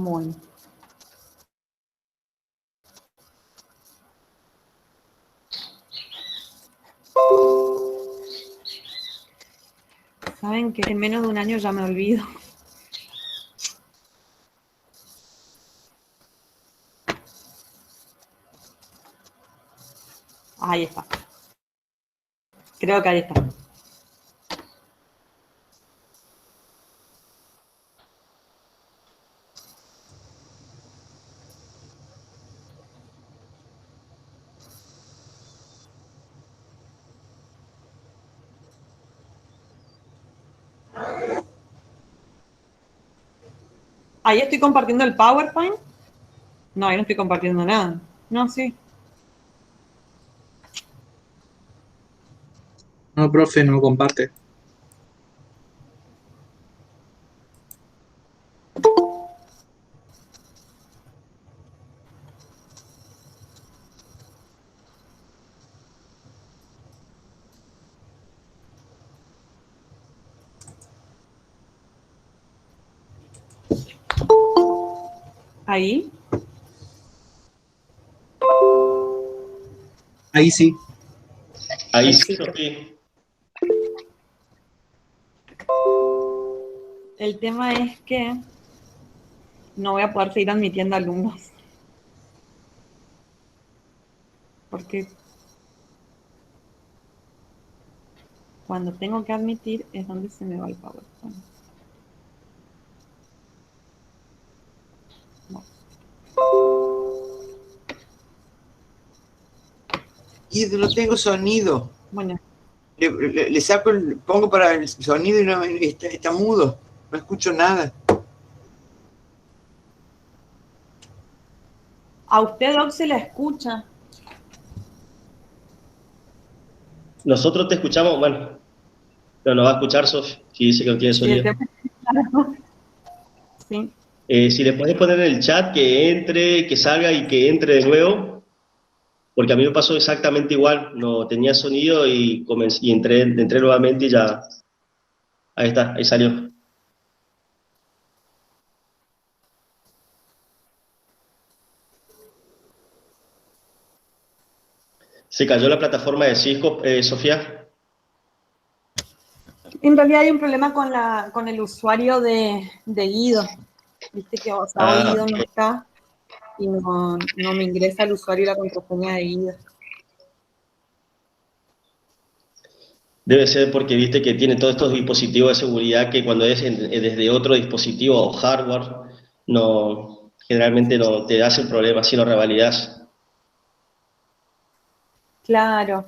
Bueno. Saben que en menos de un año ya me olvido. Ahí está. Creo que ahí está. Ahí estoy compartiendo el PowerPoint. No, ahí no estoy compartiendo nada. No, sí. No, profe, no comparte. Ahí. Ahí sí. Ahí sí, Sofía. El tema es que no voy a poder seguir admitiendo alumnos. Porque cuando tengo que admitir es donde se me va el PowerPoint. No. Y no tengo sonido. Bueno. Le saco pongo para el sonido y no, está mudo. No escucho nada. A usted, Doc, se la escucha. Nosotros te escuchamos, bueno, pero no va a escuchar, Sofi, si dice que no tiene sonido. Sí. Si le podés poner en el chat que entre, que salga y que entre de nuevo, porque a mí me pasó exactamente igual, no tenía sonido y entré nuevamente y ya, ahí está, ahí salió. ¿Se cayó la plataforma de Cisco, Sofía? En realidad hay un problema con el usuario de Guido. Viste que hoy Guido no está y no me ingresa el usuario y la contraseña de Guido. Debe ser porque viste que tiene todos estos dispositivos de seguridad que cuando es desde otro dispositivo o hardware, no, generalmente no te das el problema si lo revalidas. Claro.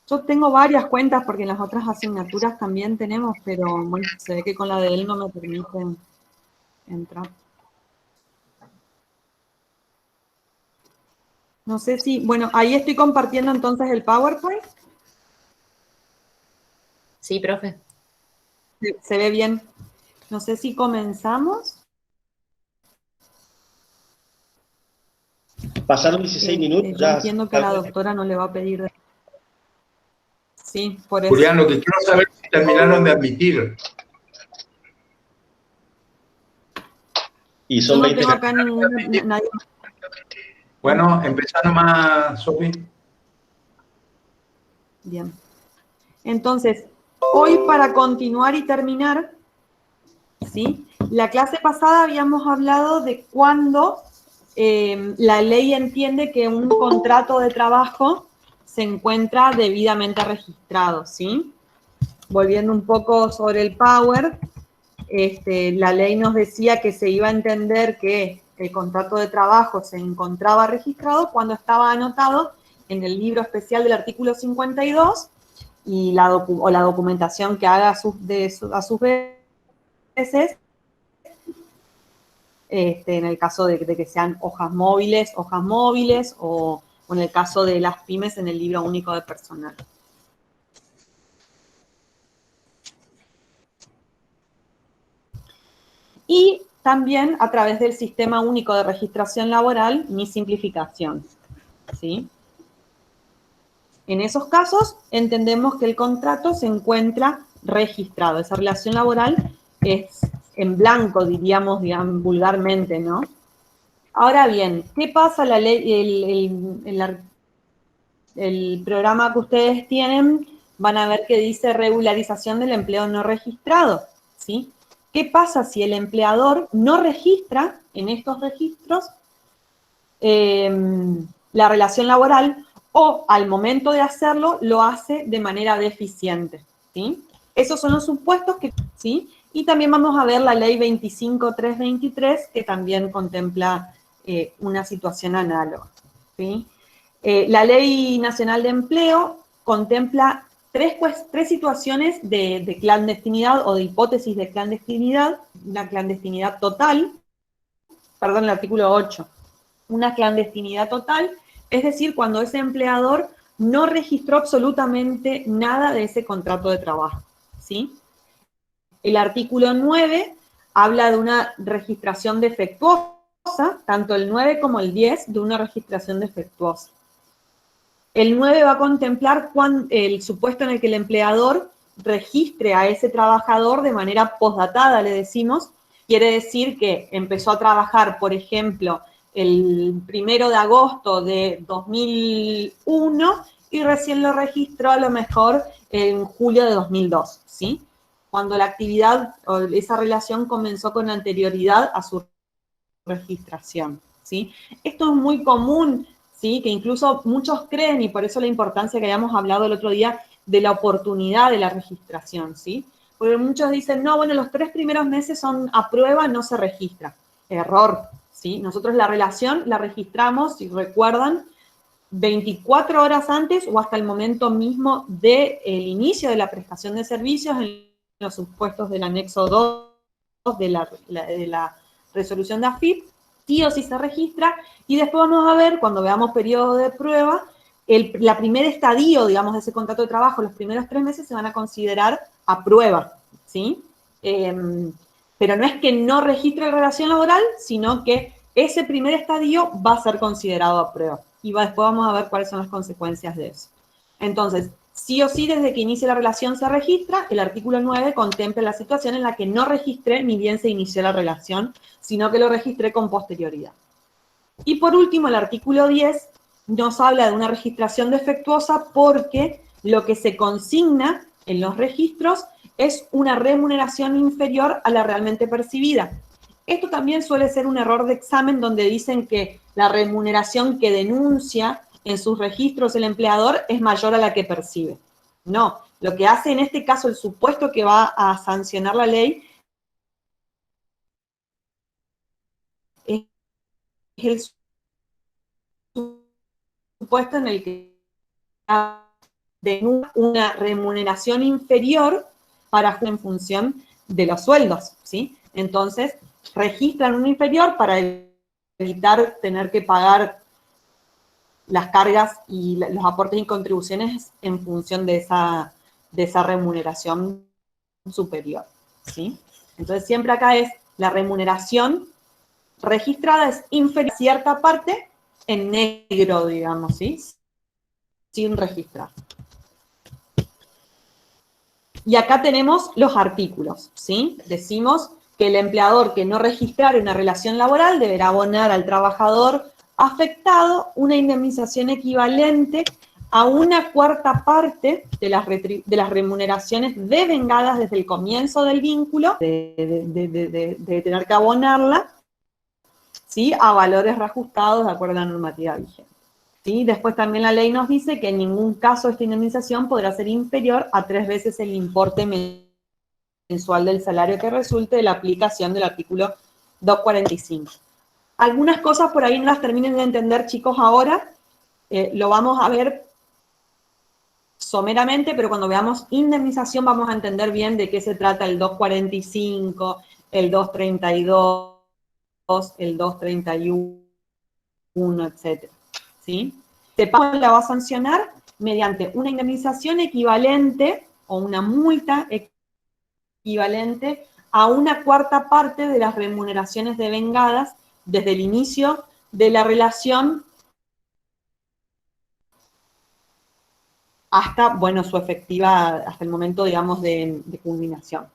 Yo tengo varias cuentas porque en las otras asignaturas también tenemos, pero bueno, se ve que con la de él no me permiten entrar. No sé si, bueno, ahí estoy compartiendo entonces el PowerPoint. Sí, profe. Se ve bien. No sé si comenzamos. Pasaron 16 minutos, Yo ya. entiendo que a la doctora no le va a pedir. Sí, por eso. Julián, lo que quiero saber es si terminaron de admitir. Y son Yo no 20 tengo acá nadie. Bueno, empezá nomás, Sofi. Bien. Entonces, hoy para continuar y terminar, ¿sí? La clase pasada habíamos hablado de cuándo la ley entiende que un contrato de trabajo se encuentra debidamente registrado, ¿sí? Volviendo un poco sobre el Power, la ley nos decía que se iba a entender que el contrato de trabajo se encontraba registrado cuando estaba anotado en el libro especial del artículo 52 y la documentación que haga a sus veces, en el caso de que sean hojas móviles o en el caso de las pymes en el libro único de personal. Y también a través del Sistema Único de Registración Laboral, mi simplificación, ¿sí? En esos casos, entendemos que el contrato se encuentra registrado. Esa relación laboral es en blanco, diríamos vulgarmente, ¿no? Ahora bien, ¿qué pasa la ley, el programa que ustedes tienen? Van a ver que dice regularización del empleo no registrado, ¿sí? ¿Qué pasa si el empleador no registra en estos registros la relación laboral o al momento de hacerlo lo hace de manera deficiente, ¿sí? Esos son los supuestos que, ¿sí? Y también vamos a ver la ley 25.323 que también contempla una situación análoga, ¿sí? La Ley Nacional de Empleo contempla tres situaciones de clandestinidad o de hipótesis de clandestinidad. Una clandestinidad total, perdón, el artículo 8. Una clandestinidad total, es decir, cuando ese empleador no registró absolutamente nada de ese contrato de trabajo, ¿sí? El artículo 9 habla de una registración defectuosa, tanto el 9 como el 10 de una registración defectuosa. El 9 va a contemplar el supuesto en el que el empleador registre a ese trabajador de manera postdatada, le decimos. Quiere decir que empezó a trabajar, por ejemplo, el 1 de agosto de 2001 y recién lo registró a lo mejor en julio de 2002, ¿sí? Cuando la actividad o esa relación comenzó con anterioridad a su registración, ¿sí? Esto es muy común, ¿sí? Que incluso muchos creen, y por eso la importancia que habíamos hablado el otro día de la oportunidad de la registración, ¿sí? Porque muchos dicen, no, bueno, los 3 primeros meses son a prueba, no se registra. Error, ¿sí? Nosotros la relación la registramos, si recuerdan, 24 horas antes o hasta el momento mismo del inicio de la prestación de servicios en los supuestos del anexo 2 de la resolución de AFIP, sí o sí se registra, y después vamos a ver, cuando veamos periodo de prueba, la primer estadio, digamos, de ese contrato de trabajo, los primeros 3 meses se van a considerar a prueba, ¿sí? Pero no es que no registre relación laboral, sino que ese primer estadio va a ser considerado a prueba. Y después vamos a ver cuáles son las consecuencias de eso. Entonces, sí o sí, desde que inicie la relación se registra. El artículo 9 contempla la situación en la que no registré ni bien se inició la relación, sino que lo registré con posterioridad. Y por último, el artículo 10 nos habla de una registración defectuosa porque lo que se consigna en los registros es una remuneración inferior a la realmente percibida. Esto también suele ser un error de examen donde dicen que la remuneración que denuncia en sus registros el empleador es mayor a la que percibe. No, lo que hace en este caso el supuesto que va a sancionar la ley es el supuesto en el que denuncia una remuneración inferior para en función de los sueldos, ¿sí? Entonces, registran un inferior para evitar tener que pagar las cargas y los aportes y contribuciones en función de esa remuneración superior, ¿sí? Entonces, siempre acá es la remuneración registrada es inferior a cierta parte en negro, digamos, ¿sí? Sin registrar. Y acá tenemos los artículos, ¿sí? Decimos que el empleador que no registrare una relación laboral deberá abonar al trabajador afectado una indemnización equivalente a una cuarta parte de las remuneraciones devengadas desde el comienzo del vínculo, de tener que abonarla, ¿sí? A valores reajustados de acuerdo a la normativa vigente. ¿Sí? Después también la ley nos dice que en ningún caso esta indemnización podrá ser inferior a 3 veces el importe mensual del salario que resulte de la aplicación del artículo 245. Algunas cosas por ahí no las terminen de entender, chicos, ahora. Lo vamos a ver someramente, pero cuando veamos indemnización vamos a entender bien de qué se trata el 245, el 232, el 231, etc. ¿Sí? CEPAM la va a sancionar mediante una indemnización equivalente o una multa equivalente a una cuarta parte de las remuneraciones devengadas desde el inicio de la relación hasta, bueno, su efectiva, hasta el momento, digamos, de culminación.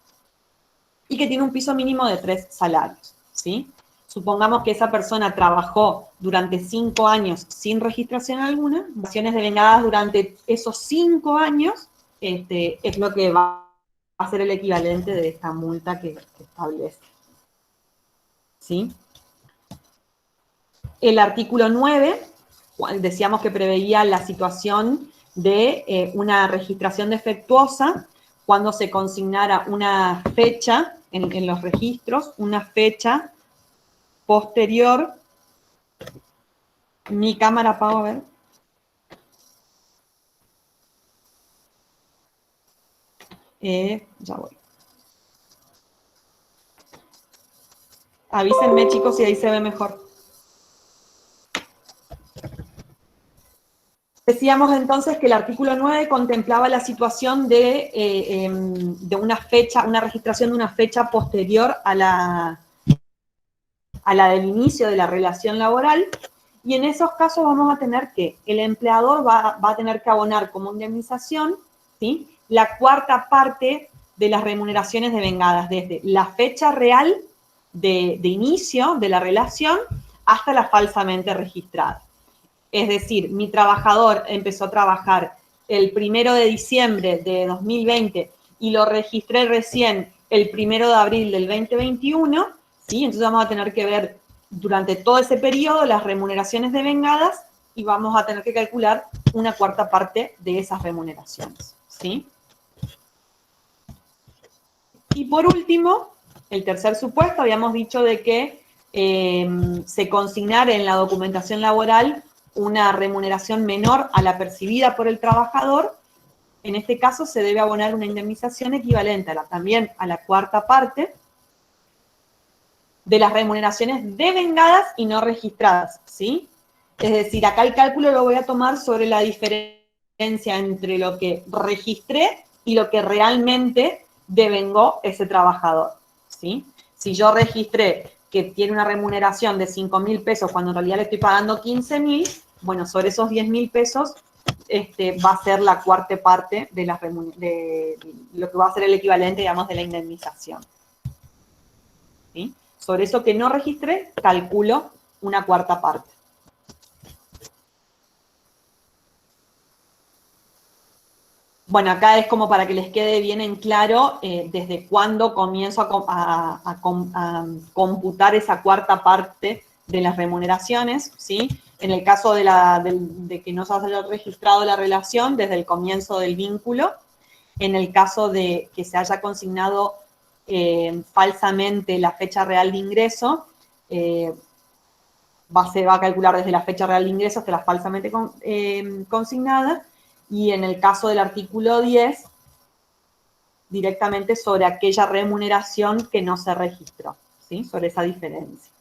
y que tiene un piso mínimo de 3 salarios, ¿sí? Supongamos que esa persona trabajó durante 5 años sin registración alguna, acciones devengadas durante esos 5 años, es lo que va a ser el equivalente de esta multa que establece, ¿sí? El artículo 9, decíamos que preveía la situación de una registración defectuosa cuando se consignara una fecha en los registros, una fecha posterior. Mi cámara apago, a ver. Ya voy. Avísenme, chicos, si ahí se ve mejor. Decíamos entonces que el artículo 9 contemplaba la situación de una fecha, una registración de una fecha posterior a la del inicio de la relación laboral, y en esos casos vamos a tener que el empleador va a tener que abonar como indemnización, ¿sí?, la cuarta parte de las remuneraciones devengadas, desde la fecha real de inicio de la relación hasta la falsamente registrada. Es decir, mi trabajador empezó a trabajar el 1 de diciembre de 2020 y lo registré recién el 1 de abril del 2021, ¿sí? Entonces vamos a tener que ver durante todo ese periodo las remuneraciones devengadas y vamos a tener que calcular una cuarta parte de esas remuneraciones, ¿sí? Y por último, el tercer supuesto, habíamos dicho de que se consignara en la documentación laboral una remuneración menor a la percibida por el trabajador. En este caso se debe abonar una indemnización equivalente también a la cuarta parte de las remuneraciones devengadas y no registradas, ¿sí? Es decir, acá el cálculo lo voy a tomar sobre la diferencia entre lo que registré y lo que realmente devengó ese trabajador, ¿sí? Si yo registré que tiene una remuneración de 5.000 pesos cuando en realidad le estoy pagando 15.000, bueno, sobre esos 10.000 pesos va a ser la cuarta parte de lo que va a ser el equivalente, digamos, de la indemnización, ¿sí? Sobre eso que no registré, calculo una cuarta parte. Bueno, acá es como para que les quede bien en claro desde cuándo comienzo a computar esa cuarta parte de las remuneraciones, ¿sí? En el caso de que no se haya registrado la relación, desde el comienzo del vínculo. En el caso de que se haya consignado falsamente la fecha real de ingreso, se va a calcular desde la fecha real de ingreso hasta la falsamente consignada. Y en el caso del artículo 10, directamente sobre aquella remuneración que no se registró, ¿sí? Sobre esa diferencia.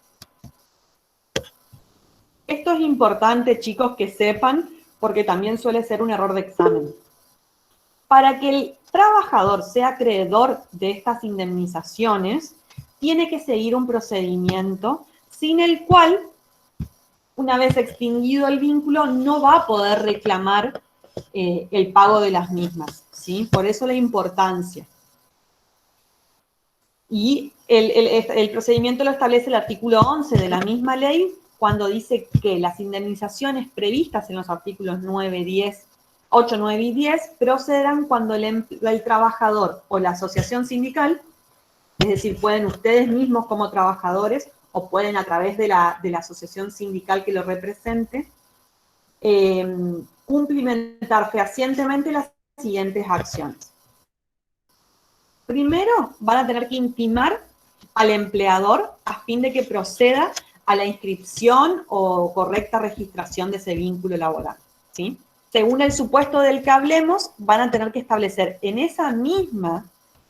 Esto es importante, chicos, que sepan, porque también suele ser un error de examen. Para que el trabajador sea acreedor de estas indemnizaciones, tiene que seguir un procedimiento sin el cual, una vez extinguido el vínculo, no va a poder reclamar el pago de las mismas, ¿sí? Por eso la importancia. Y el procedimiento lo establece el artículo 11 de la misma ley, cuando dice que las indemnizaciones previstas en los artículos 9, 10, 8, 9 y 10 procederán cuando el trabajador o la asociación sindical, es decir, pueden ustedes mismos como trabajadores o pueden a través de la asociación sindical que lo represente, cumplimentar fehacientemente las siguientes acciones. Primero, van a tener que intimar al empleador a fin de que proceda a la inscripción o correcta registración de ese vínculo laboral, ¿sí? Según el supuesto del que hablemos, van a tener que establecer en esa misma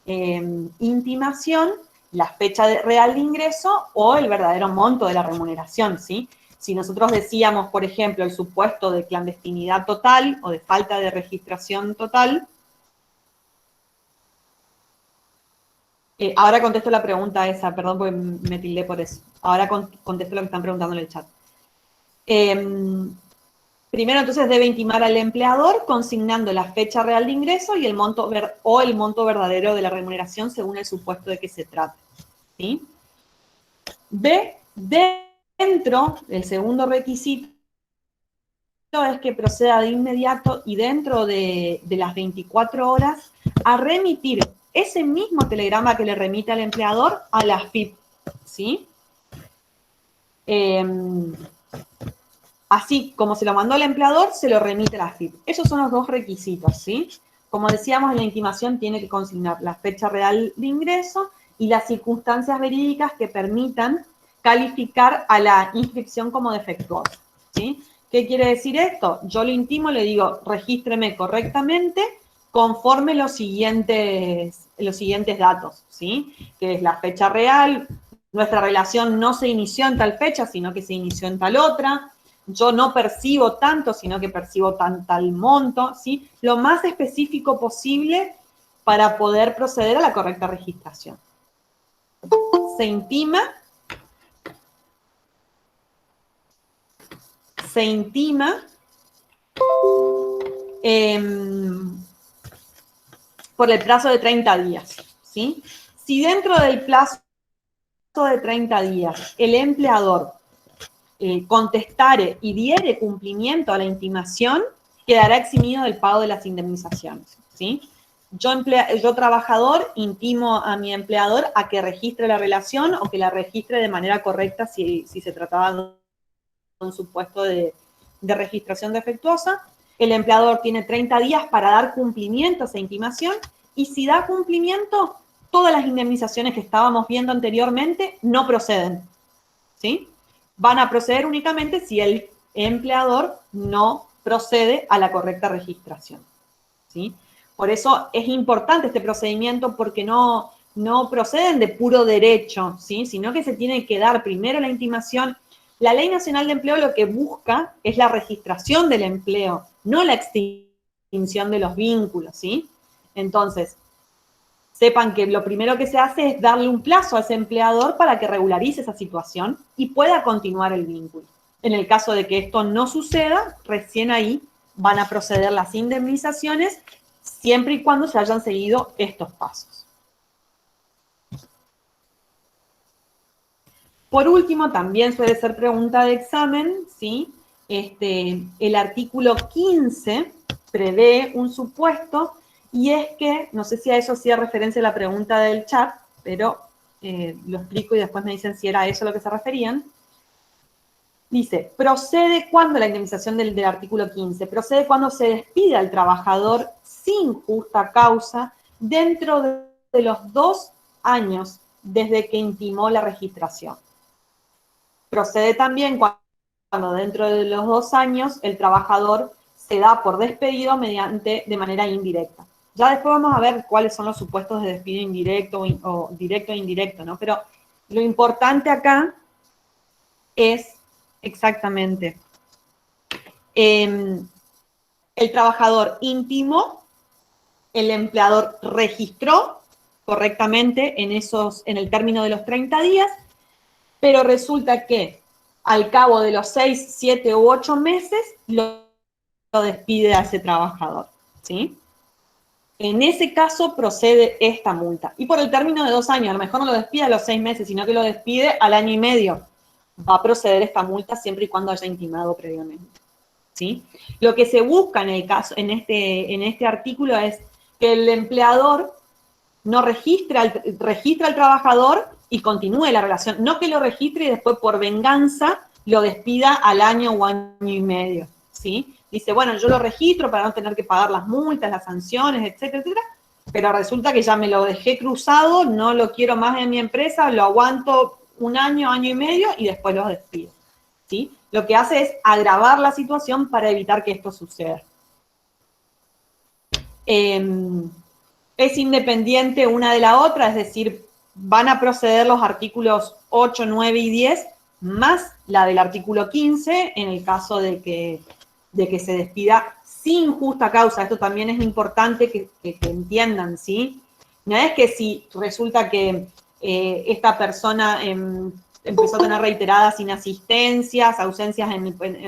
intimación la fecha real de ingreso o el verdadero monto de la remuneración, ¿sí? Si nosotros decíamos, por ejemplo, el supuesto de clandestinidad total o de falta de registración total, ahora contesto la pregunta esa, perdón porque me tildé por eso. Ahora contesto lo que están preguntando en el chat. Primero, entonces, debe intimar al empleador consignando la fecha real de ingreso y el monto verdadero de la remuneración según el supuesto de que se trate. ¿Sí? B, dentro del segundo requisito es que proceda de inmediato y dentro de las 24 horas a remitir ese mismo telegrama que le remite al empleador a la AFIP, ¿sí? Así como se lo mandó al empleador, se lo remite a la AFIP. Esos son los dos requisitos, ¿sí? Como decíamos, en la intimación tiene que consignar la fecha real de ingreso y las circunstancias verídicas que permitan calificar a la inscripción como defectuosa, ¿sí? ¿Qué quiere decir esto? Yo lo intimo, le digo, regístreme correctamente conforme los siguientes datos, ¿sí? Que es la fecha real, nuestra relación no se inició en tal fecha, sino que se inició en tal otra, yo no percibo tanto, sino que percibo tal monto, ¿sí? Lo más específico posible para poder proceder a la correcta registración. Se intima por el plazo de 30 días, ¿sí? Si dentro del plazo de 30 días el empleador contestare y diere cumplimiento a la intimación, quedará eximido del pago de las indemnizaciones, ¿sí? Yo trabajador intimo a mi empleador a que registre la relación o que la registre de manera correcta si se trataba de un supuesto de registración defectuosa. El empleador tiene 30 días para dar cumplimiento a esa intimación y si da cumplimiento, todas las indemnizaciones que estábamos viendo anteriormente no proceden, ¿sí? Van a proceder únicamente si el empleador no procede a la correcta registración, ¿sí? Por eso es importante este procedimiento porque no proceden de puro derecho, ¿sí? Sino que se tiene que dar primero la intimación. La Ley Nacional de Empleo lo que busca es la registración del empleo, no la extinción de los vínculos, ¿sí? Entonces, sepan que lo primero que se hace es darle un plazo a ese empleador para que regularice esa situación y pueda continuar el vínculo. En el caso de que esto no suceda, recién ahí van a proceder las indemnizaciones siempre y cuando se hayan seguido estos pasos. Por último, también suele ser pregunta de examen, ¿sí? El artículo 15 prevé un supuesto y es que, no sé si a eso hacía referencia la pregunta del chat, pero lo explico y después me dicen si era eso a lo que se referían. Dice, procede cuando la indemnización del artículo 15, procede cuando se despide al trabajador sin justa causa dentro de los 2 años desde que intimó la registración. Procede también cuando dentro de los 2 años el trabajador se da por despedido de manera indirecta. Ya después vamos a ver cuáles son los supuestos de despido indirecto o directo e indirecto, ¿no? Pero lo importante acá es exactamente el trabajador intimó, el empleador registró correctamente en el término de los 30 días, pero resulta que al cabo de los 6, 7 u 8 meses lo despide a ese trabajador, ¿sí? En ese caso procede esta multa. Y por el término de 2 años, a lo mejor no lo despide a los 6 meses, sino que lo despide al año y medio. Va a proceder esta multa siempre y cuando haya intimado previamente, ¿sí? Lo que se busca en este artículo es que el empleador no registra al trabajador y continúe la relación, no que lo registre y después por venganza lo despida al año o año y medio, ¿sí? Dice, bueno, yo lo registro para no tener que pagar las multas, las sanciones, etcétera, etcétera, pero resulta que ya me lo dejé cruzado, no lo quiero más en mi empresa, lo aguanto 1 año, año y medio y después los despido, ¿sí? Lo que hace es agravar la situación para evitar que esto suceda. Es independiente una de la otra, es decir, van a proceder los artículos 8, 9 y 10, más la del artículo 15, en el caso de que se despida sin justa causa. Esto también es importante que entiendan, ¿sí? No es que si resulta que esta persona empezó a tener reiteradas inasistencias, ausencias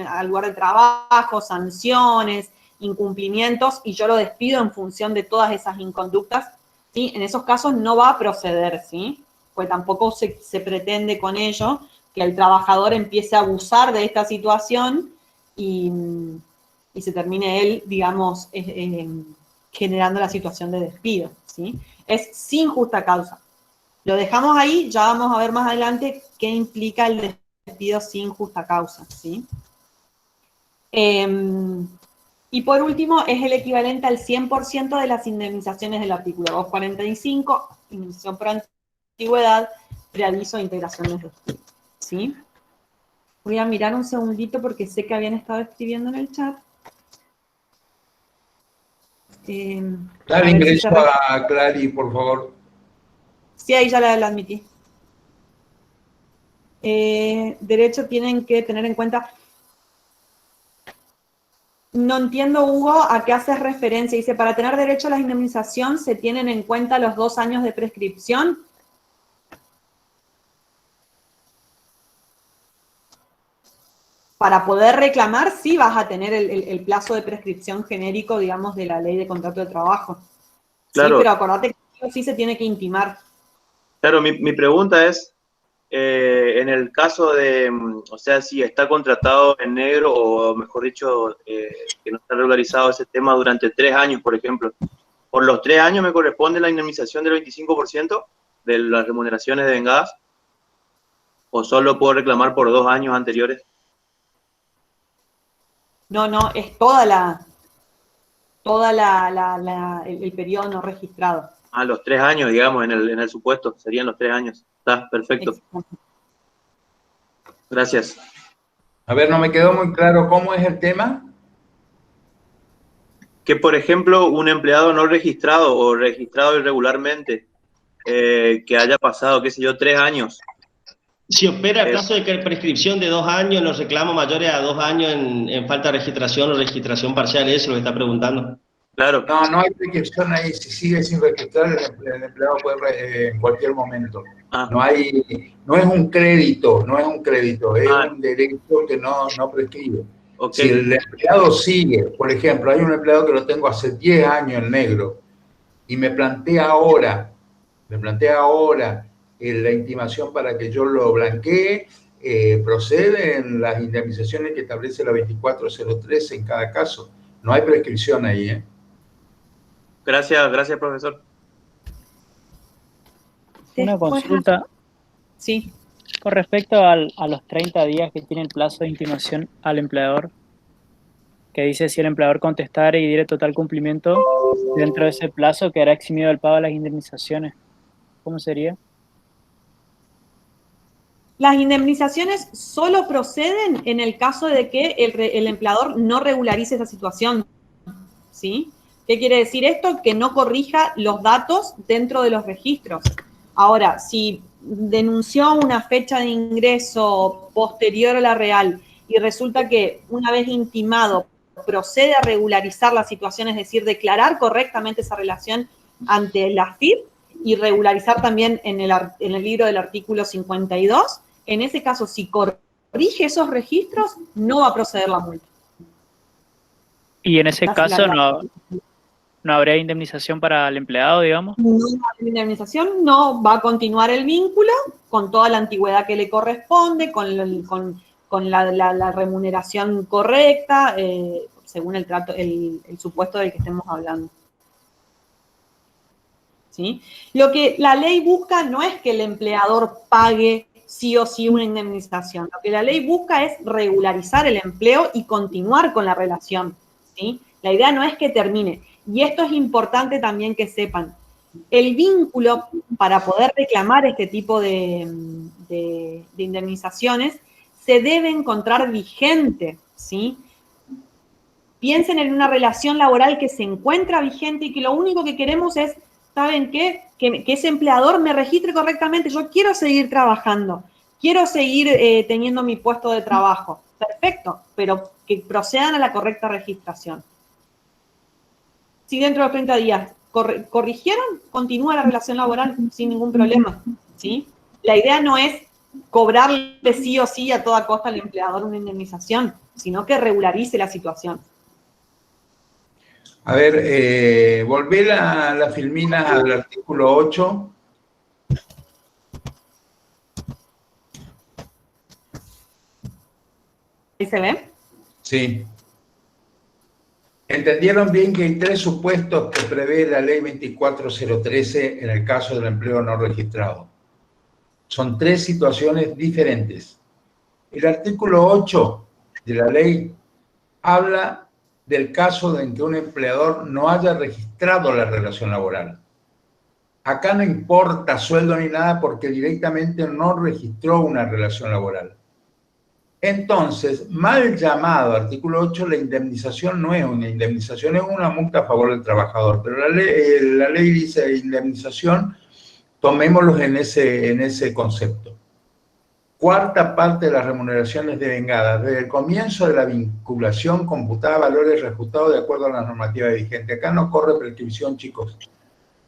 al lugar de trabajo, sanciones, incumplimientos, y yo lo despido en función de todas esas inconductas, ¿sí? En esos casos no va a proceder, ¿sí? Pues tampoco se pretende con ello que el trabajador empiece a abusar de esta situación y se termine él, digamos, generando la situación de despido, ¿sí? Es sin justa causa. Lo dejamos ahí, ya vamos a ver más adelante qué implica el despido sin justa causa, ¿sí? Y por último, es el equivalente al 100% de las indemnizaciones del artículo 245, indemnización por antigüedad, preaviso e integración de despido, ¿sí? Voy a mirar un segundito porque sé que habían estado escribiendo en el chat. Dale ingreso a Clary, por favor. Sí, ahí ya la admití. Derecho tienen que tener en cuenta. No entiendo, Hugo, a qué haces referencia. Dice, para tener derecho a la indemnización se tienen en cuenta los 2 años de prescripción. Para poder reclamar, sí vas a tener el plazo de prescripción genérico, digamos, de la ley de contrato de trabajo. Claro. Sí, pero acordate que sí se tiene que intimar. Claro, mi pregunta es, en el caso de, o sea, si está contratado en negro o, mejor dicho, que no está regularizado ese tema durante 3 años, por ejemplo, ¿por los 3 años me corresponde la indemnización del 25% de las remuneraciones devengadas? ¿O solo puedo reclamar por 2 años anteriores? No, es el periodo no registrado. Ah, los 3 años, digamos, en el supuesto, serían los 3 años. Está, perfecto. Gracias. A ver, no me quedó muy claro cómo es el tema. Que, por ejemplo, un empleado no registrado o registrado irregularmente, que haya pasado, qué sé yo, 3 años. Si opera el plazo de prescripción de 2 años, los reclamos mayores a 2 años en falta de registración o registración parcial, eso es lo que está preguntando. Claro. No hay prescripción ahí. Si sigue sin registrar, el empleado puede en cualquier momento. No es un crédito, es un derecho que no prescribe. Okay. Si el empleado sigue, por ejemplo, hay un empleado que lo tengo hace 10 años en negro y me plantea ahora la intimación para que yo lo blanquee, proceden las indemnizaciones que establece la 2403 en cada caso. No hay prescripción ahí, ¿eh? Gracias, profesor. Una consulta. Sí. Con respecto a los 30 días que tiene el plazo de intimación al empleador, que dice si el empleador contestara y diera total cumplimiento, dentro de ese plazo quedará eximido del pago de las indemnizaciones. ¿Cómo sería? Las indemnizaciones solo proceden en el caso de que el empleador no regularice esa situación, ¿sí? ¿Qué quiere decir esto? Que no corrija los datos dentro de los registros. Ahora, si denunció una fecha de ingreso posterior a la real y resulta que una vez intimado procede a regularizar la situación, es decir, declarar correctamente esa relación ante la AFIP y regularizar también en el libro del artículo 52, en ese caso, si corrige esos registros, no va a proceder la multa. Y en ese caso no habría indemnización para el empleado, digamos. No hay indemnización, no va a continuar el vínculo con toda la antigüedad que le corresponde, con la remuneración correcta, según el supuesto del que estemos hablando. ¿Sí? Lo que la ley busca no es que el empleador pague sí o sí una indemnización. Lo que la ley busca es regularizar el empleo y continuar con la relación, ¿sí? La idea no es que termine. Y esto es importante también que sepan. El vínculo para poder reclamar este tipo de indemnizaciones se debe encontrar vigente, ¿sí? Piensen en una relación laboral que se encuentra vigente y que lo único que queremos es, ¿saben qué? Que ese empleador me registre correctamente. Yo quiero seguir trabajando, quiero seguir teniendo mi puesto de trabajo. Perfecto, pero que procedan a la correcta registración. Si dentro de los 30 días corrigieron, continúa la relación laboral sin ningún problema, ¿sí? La idea no es cobrarle sí o sí a toda costa al empleador una indemnización, sino que regularice la situación. A ver, volver la Filmina al artículo 8. ¿Ahí se ve? Sí. ¿Entendieron bien que hay 3 supuestos que prevé la ley 24013 en el caso del empleo no registrado? Son 3 situaciones diferentes. El artículo 8 de la ley habla del caso en que un empleador no haya registrado la relación laboral. Acá no importa sueldo ni nada porque directamente no registró una relación laboral. Entonces, mal llamado artículo 8, la indemnización no es una indemnización, es una multa a favor del trabajador. Pero la ley dice indemnización, tomémoslos en ese concepto. Cuarta parte de las remuneraciones devengadas, desde el comienzo de la vinculación computada a valores reajustados de acuerdo a la normativa vigente. Acá no corre prescripción, chicos.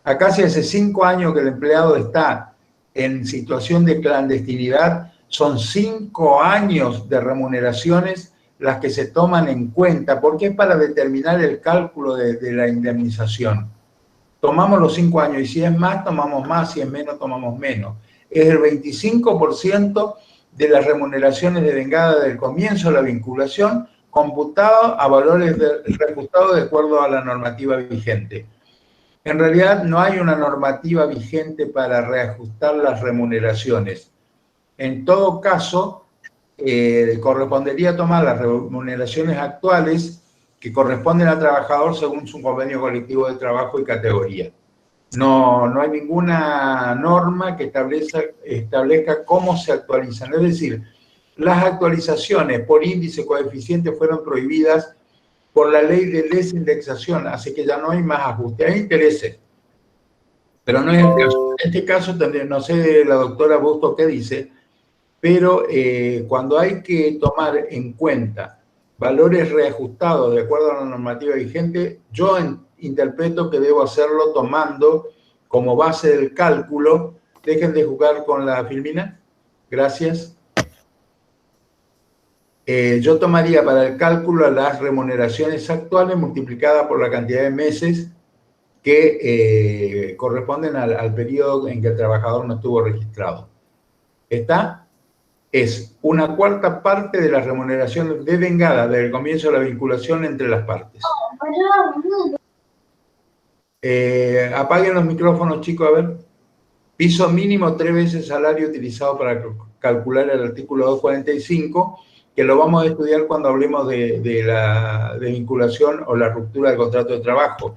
Acá si hace 5 años que el empleado está en situación de clandestinidad, son 5 años de remuneraciones las que se toman en cuenta, porque es para determinar el cálculo de la indemnización. Tomamos los 5 años y si es más, tomamos más, si es menos, tomamos menos. Es el 25% de las remuneraciones devengadas del comienzo de la vinculación, computado a valores reajustados de acuerdo a la normativa vigente. En realidad no hay una normativa vigente para reajustar las remuneraciones. En todo caso, correspondería tomar las remuneraciones actuales que corresponden al trabajador según su convenio colectivo de trabajo y categoría. No hay ninguna norma que establezca cómo se actualizan. Es decir, las actualizaciones por índice coeficiente fueron prohibidas por la ley de desindexación, así que ya no hay más ajuste. Hay intereses, pero no es el caso. En este caso, no sé la doctora Busto qué dice, pero cuando hay que tomar en cuenta valores reajustados de acuerdo a la normativa vigente, yo interpreto que debo hacerlo tomando como base del cálculo. Dejen de jugar con la Filmina. Gracias. Yo tomaría para el cálculo las remuneraciones actuales multiplicadas por la cantidad de meses que corresponden al periodo en que el trabajador no estuvo registrado. ¿Está? Es una cuarta parte de las remuneraciones devengadas desde el comienzo de la vinculación entre las partes. Apaguen los micrófonos, chicos, a ver. Piso mínimo 3 veces salario utilizado para calcular el artículo 245, que lo vamos a estudiar cuando hablemos de la vinculación o la ruptura del contrato de trabajo.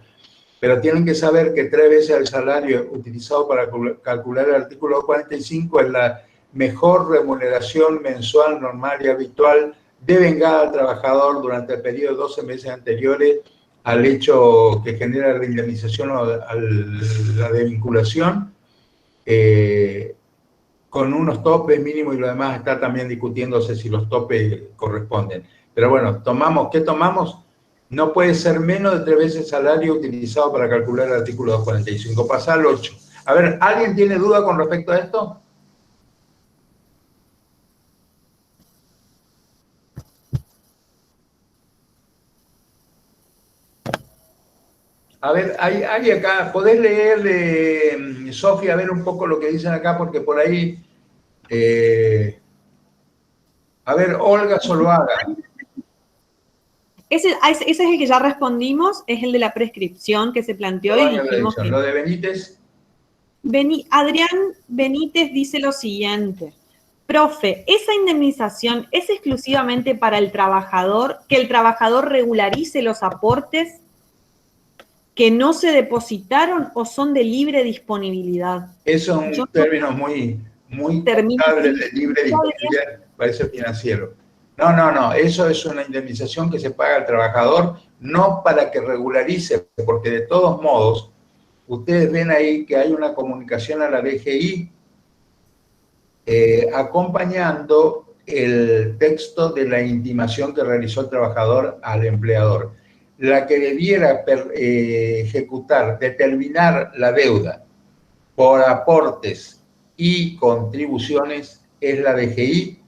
Pero tienen que saber que 3 veces el salario utilizado para calcular el artículo 245 es la mejor remuneración mensual, normal y habitual devengada al trabajador durante el periodo de 12 meses anteriores al hecho que genera la indemnización o la desvinculación, con unos topes mínimos y lo demás está también discutiéndose si los topes corresponden. Pero bueno, ¿qué tomamos? No puede ser menos de 3 veces el salario utilizado para calcular el artículo 245. Pasa al 8. A ver, ¿alguien tiene duda con respecto a esto? A ver, hay acá, ¿podés leer, Sofía, a ver un poco lo que dicen acá? Porque por ahí, a ver, Olga Zuluaga. Ese es el que ya respondimos, es el de la prescripción que se planteó y dijimos que... ¿Lo de Benítez? Adrián Benítez dice lo siguiente: profe, ¿esa indemnización es exclusivamente para el trabajador, que el trabajador regularice los aportes que no se depositaron o son de libre disponibilidad? Eso es un término muy contable, de libre disponibilidad, parece financiero. No, eso es una indemnización que se paga al trabajador, no para que regularice, porque de todos modos, ustedes ven ahí que hay una comunicación a la DGI acompañando el texto de la intimación que realizó el trabajador al empleador. La que debiera ejecutar, determinar la deuda por aportes y contribuciones es la DGI,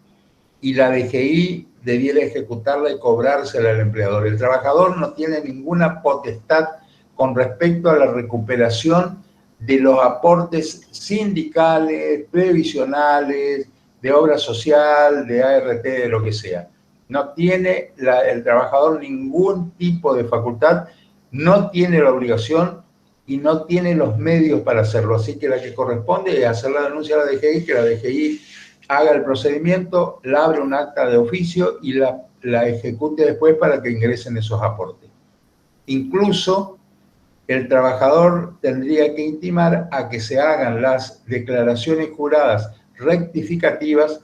y la DGI debiera ejecutarla y cobrársela al empleador. El trabajador no tiene ninguna potestad con respecto a la recuperación de los aportes sindicales, previsionales, de obra social, de ART, de lo que sea. No tiene el trabajador ningún tipo de facultad, no tiene la obligación y no tiene los medios para hacerlo. Así que la que corresponde es hacer la denuncia a la DGI, que la DGI haga el procedimiento, la abre un acta de oficio y la ejecute después para que ingresen esos aportes. Incluso el trabajador tendría que intimar a que se hagan las declaraciones juradas rectificativas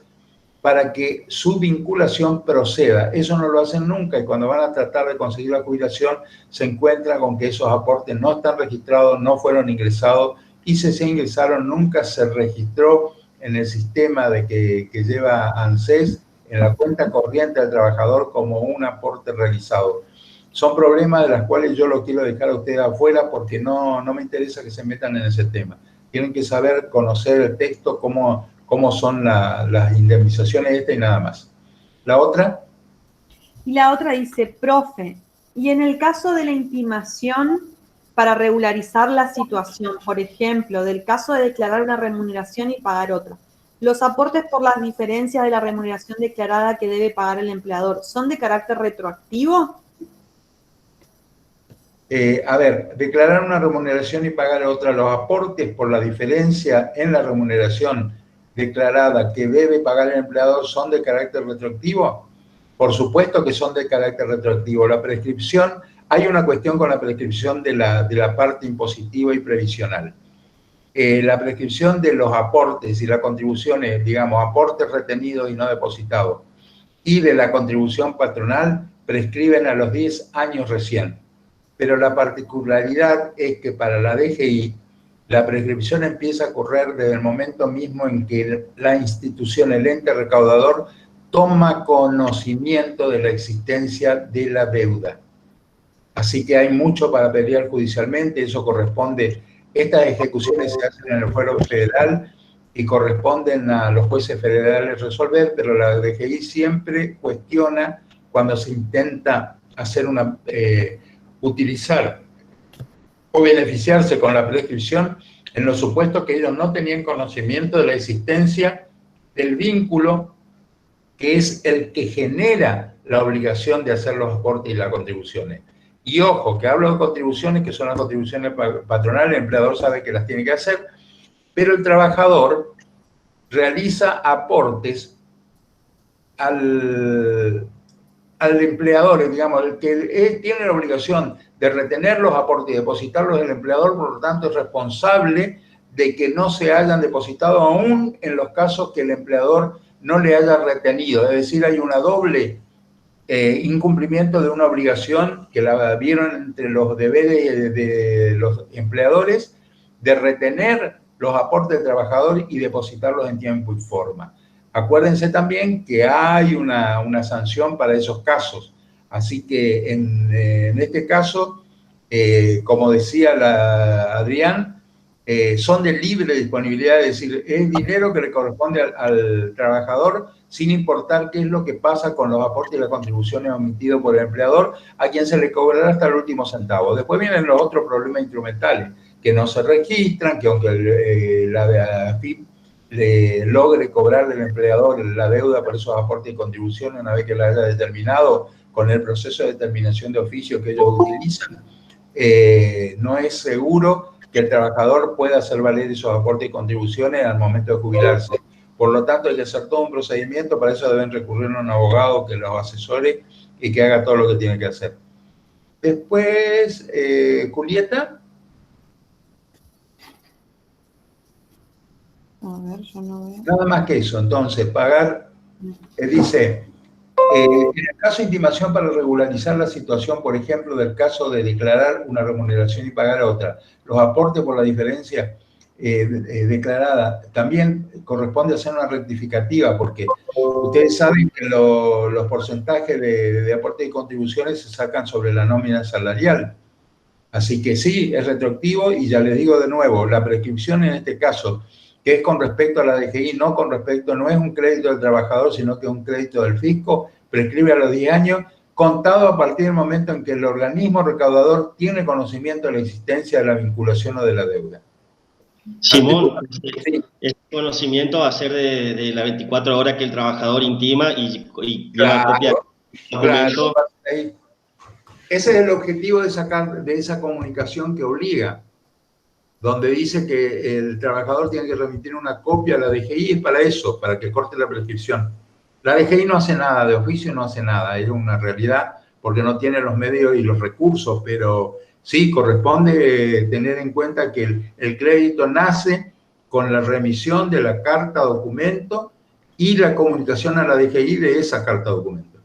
para que su vinculación proceda. Eso no lo hacen nunca y cuando van a tratar de conseguir la jubilación se encuentran con que esos aportes no están registrados, no fueron ingresados y si se ingresaron nunca se registró en el sistema que lleva ANSES en la cuenta corriente del trabajador como un aporte realizado. Son problemas de los cuales yo lo quiero dejar a ustedes afuera porque no me interesa que se metan en ese tema. Tienen que saber, conocer el texto, cómo son las indemnizaciones y nada más. ¿La otra? Y la otra dice, profe, y en el caso de la intimación para regularizar la situación, por ejemplo, del caso de declarar una remuneración y pagar otra, ¿los aportes por las diferencias de la remuneración declarada que debe pagar el empleador son de carácter retroactivo? A ver, declarar una remuneración y pagar otra, los aportes por la diferencia en la remuneración declarada que debe pagar el empleador son de carácter retroactivo. Por supuesto que son de carácter retroactivo. La prescripción, hay una cuestión con la prescripción de la parte impositiva y previsional. La prescripción de los aportes y las contribuciones, digamos, aportes retenidos y no depositados, y de la contribución patronal prescriben a los 10 años recién. Pero la particularidad es que para la DGI la prescripción empieza a correr desde el momento mismo en que la institución, el ente recaudador, toma conocimiento de la existencia de la deuda. Así que hay mucho para pelear judicialmente, eso corresponde, estas ejecuciones se hacen en el fuero federal y corresponden a los jueces federales resolver, pero la DGI siempre cuestiona cuando se intenta hacer utilizar o beneficiarse con la prescripción en los supuestos que ellos no tenían conocimiento de la existencia del vínculo que es el que genera la obligación de hacer los aportes y las contribuciones. Y ojo, que hablo de contribuciones que son las contribuciones patronales, el empleador sabe que las tiene que hacer, pero el trabajador realiza aportes al empleador, digamos, el que tiene la obligación de retener los aportes y depositarlos el empleador, por lo tanto es responsable de que no se hayan depositado aún en los casos que el empleador no le haya retenido. Es decir, hay una doble incumplimiento de una obligación que la vieron entre los deberes de los empleadores de retener los aportes del trabajador y depositarlos en tiempo y forma. Acuérdense también que hay una sanción para esos casos. Así que en este caso, como decía Adrián, son de libre disponibilidad, es decir, es dinero que le corresponde al trabajador sin importar qué es lo que pasa con los aportes y las contribuciones omitidos por el empleador, a quien se le cobrará hasta el último centavo. Después vienen los otros problemas instrumentales, que no se registran, que aunque la AFIP le logre cobrar del empleador la deuda por esos aportes y contribuciones una vez que la haya determinado con el proceso de determinación de oficio que ellos utilizan, no es seguro que el trabajador pueda hacer valer esos aportes y contribuciones al momento de jubilarse. Por lo tanto, hay que hacer todo un procedimiento, para eso deben recurrir a un abogado que los asesore y que haga todo lo que tiene que hacer. Después, Julieta. A ver, yo no veo. Nada más que eso, entonces, pagar, dice, en el caso de intimación para regularizar la situación, por ejemplo, del caso de declarar una remuneración y pagar otra, los aportes por la diferencia declarada, también corresponde hacer una rectificativa, porque ustedes saben que los porcentajes de aportes y contribuciones se sacan sobre la nómina salarial. Así que sí, es retroactivo y ya les digo de nuevo, la prescripción en este caso que es con respecto a la DGI, no es un crédito del trabajador, sino que es un crédito del fisco, prescribe a los 10 años, contado a partir del momento en que el organismo recaudador tiene conocimiento de la existencia de la vinculación o de la deuda. Simón, el conocimiento va a ser de las 24 horas que el trabajador intima y lleva copia. Claro, ese es el objetivo de esa comunicación que obliga, donde dice que el trabajador tiene que remitir una copia a la DGI, es para eso, para que corte la prescripción. La DGI no hace nada, de oficio no hace nada, es una realidad porque no tiene los medios y los recursos, pero sí corresponde tener en cuenta que el crédito nace con la remisión de la carta documento y la comunicación a la DGI de esa carta documento.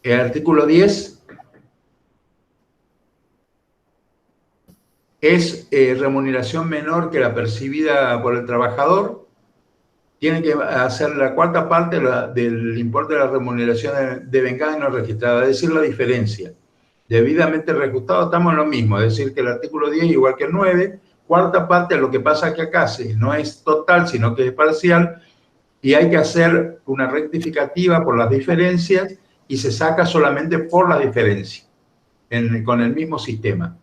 El artículo 10 es remuneración menor que la percibida por el trabajador. Tiene que hacer la cuarta parte del importe de la remuneración devengada y no registrada, es decir, la diferencia. Debidamente reajustado, estamos en lo mismo, es decir, que el artículo 10, igual que el 9, cuarta parte, lo que pasa que acá no es total, sino que es parcial, y hay que hacer una rectificativa por las diferencias y se saca solamente por la diferencia, con el mismo sistema.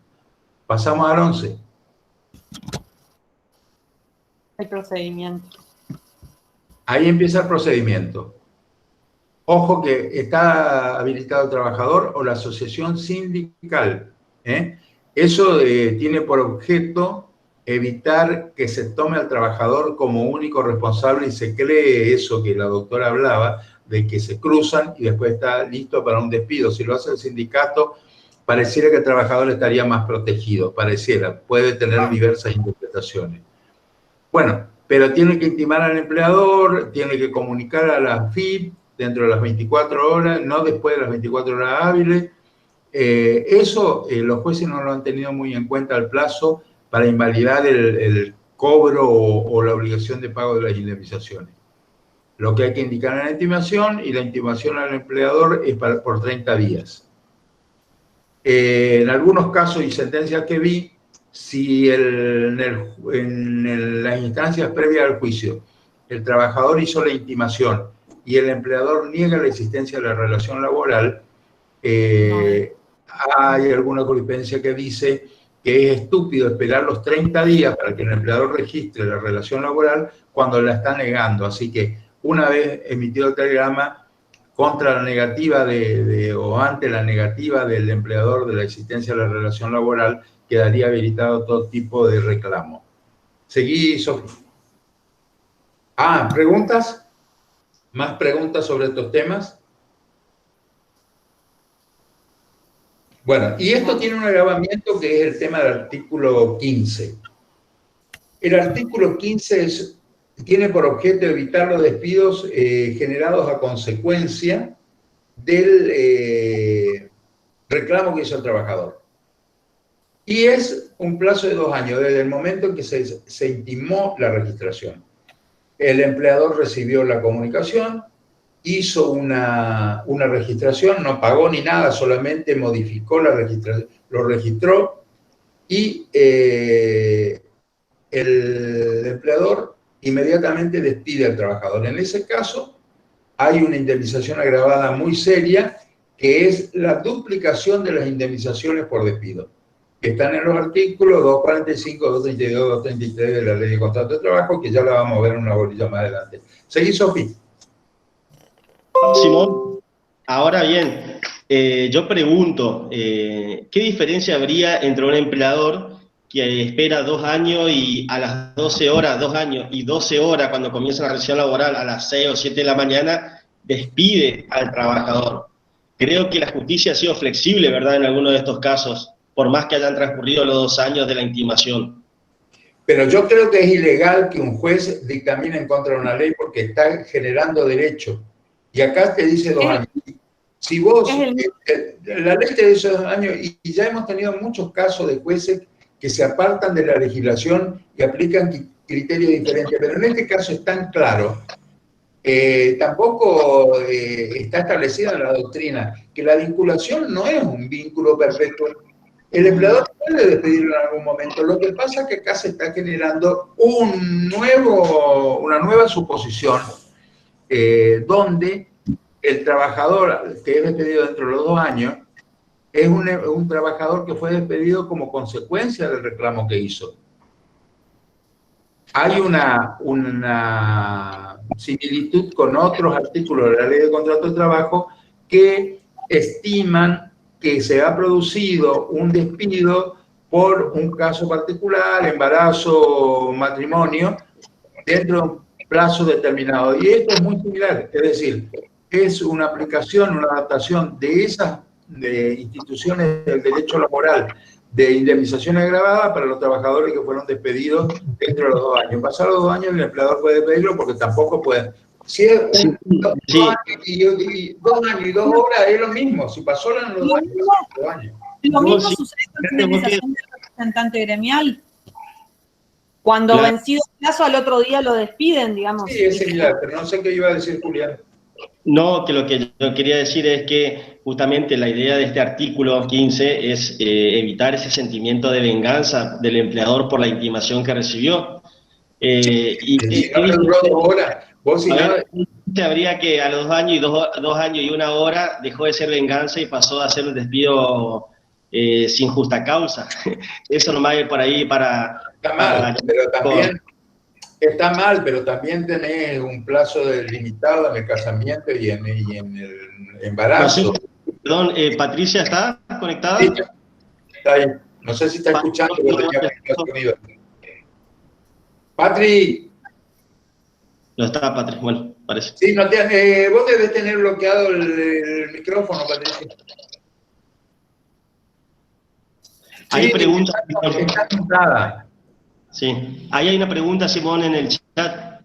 Pasamos al 11. El procedimiento. Ahí empieza el procedimiento. Ojo que está habilitado el trabajador o la asociación sindical. Eso tiene por objeto evitar que se tome al trabajador como único responsable y se cree eso que la doctora hablaba, de que se cruzan y después está listo para un despido. Si lo hace el sindicato, pareciera que el trabajador estaría más protegido, pareciera, puede tener diversas interpretaciones. Bueno, pero tiene que intimar al empleador, tiene que comunicar a la FIP dentro de las 24 horas, no después de las 24 horas hábiles. Eso los jueces no lo han tenido muy en cuenta al plazo para invalidar el cobro o la obligación de pago de las indemnizaciones. Lo que hay que indicar en la intimación, y la intimación al empleador es por 30 días. En algunos casos y sentencias que vi, si en las instancias previas al juicio el trabajador hizo la intimación y el empleador niega la existencia de la relación laboral, hay alguna jurisprudencia que dice que es estúpido esperar los 30 días para que el empleador registre la relación laboral cuando la está negando. Así que una vez emitido el telegrama, contra la negativa o ante la negativa del empleador de la existencia de la relación laboral, quedaría habilitado todo tipo de reclamo. Seguí, Sofía. ¿Preguntas? ¿Más preguntas sobre estos temas? Bueno, y esto tiene un agravamiento que es el tema del artículo 15. El artículo 15 tiene por objeto evitar los despidos generados a consecuencia del reclamo que hizo el trabajador. Y es un plazo de 2 años, desde el momento en que se intimó la registración. El empleador recibió la comunicación, hizo una registración, no pagó ni nada, solamente modificó la registración, lo registró, y el empleador inmediatamente despide al trabajador. En ese caso, hay una indemnización agravada muy seria, que es la duplicación de las indemnizaciones por despido, que están en los artículos 245, 232, 233 de la Ley de Contrato de Trabajo, que ya la vamos a ver en una bolilla más adelante. Seguí, Sofía. Simón, ahora bien, yo pregunto, ¿qué diferencia habría entre un empleador que espera 2 años y a las 12 horas, 2 años y 12 horas cuando comienza la relación laboral a las 6 o 7 de la mañana, despide al trabajador? Creo que la justicia ha sido flexible, ¿verdad?, en algunos de estos casos, por más que hayan transcurrido los 2 años de la intimación. Pero yo creo que es ilegal que un juez dictamine en contra de una ley porque está generando derecho. Y acá te dice 2 años. Si vos, la ley te dice 2 años, y ya hemos tenido muchos casos de jueces que se apartan de la legislación y aplican criterios diferentes, pero en este caso es tan claro, tampoco está establecida en la doctrina que la vinculación no es un vínculo perpetuo. El empleador puede despedirlo en algún momento. Lo que pasa es que acá se está generando una nueva suposición donde el trabajador que es despedido dentro de los 2 años es un trabajador que fue despedido como consecuencia del reclamo que hizo. Hay una similitud con otros artículos de la Ley de Contrato de Trabajo que estiman que se ha producido un despido por un caso particular, embarazo, matrimonio, dentro de un plazo determinado. Y esto es muy similar, es decir, es una aplicación, una adaptación de esas instituciones del derecho laboral de indemnización agravada para los trabajadores que fueron despedidos dentro de los 2 años. Pasados los 2 años, el empleador puede despedirlo porque tampoco puede. Si es 2 años y 2 horas, es lo mismo. Si pasó los 2 años, pasaron 2 años. Lo mismo sucede con la indemnización del representante gremial. Cuando vencido el plazo, al otro día lo despiden, digamos. Sí, es similar, pero no sé qué iba a decir Julián. No, que lo que yo quería decir es que justamente la idea de este artículo 15 es evitar ese sentimiento de venganza del empleador por la intimación que recibió. Si no le duró 2 horas, vos si no... Habría que a los 2 años y 2 años y 1 hora dejó de ser venganza y pasó a ser un despido sin justa causa. Eso nomás es por ahí para... Está mal, pero también... Está mal, pero también tenés un plazo delimitado en el casamiento y en el embarazo. No sé, perdón, Patricia, ¿está conectada? Sí, está ahí. No sé si está escuchando, pero tenía sonido. Patri. No está, Patri, bueno, parece. Sí, no te, vos debes tener bloqueado el micrófono, Patricia. Hay preguntas. Está sentada. Sí, ahí hay una pregunta, Simón, en el chat.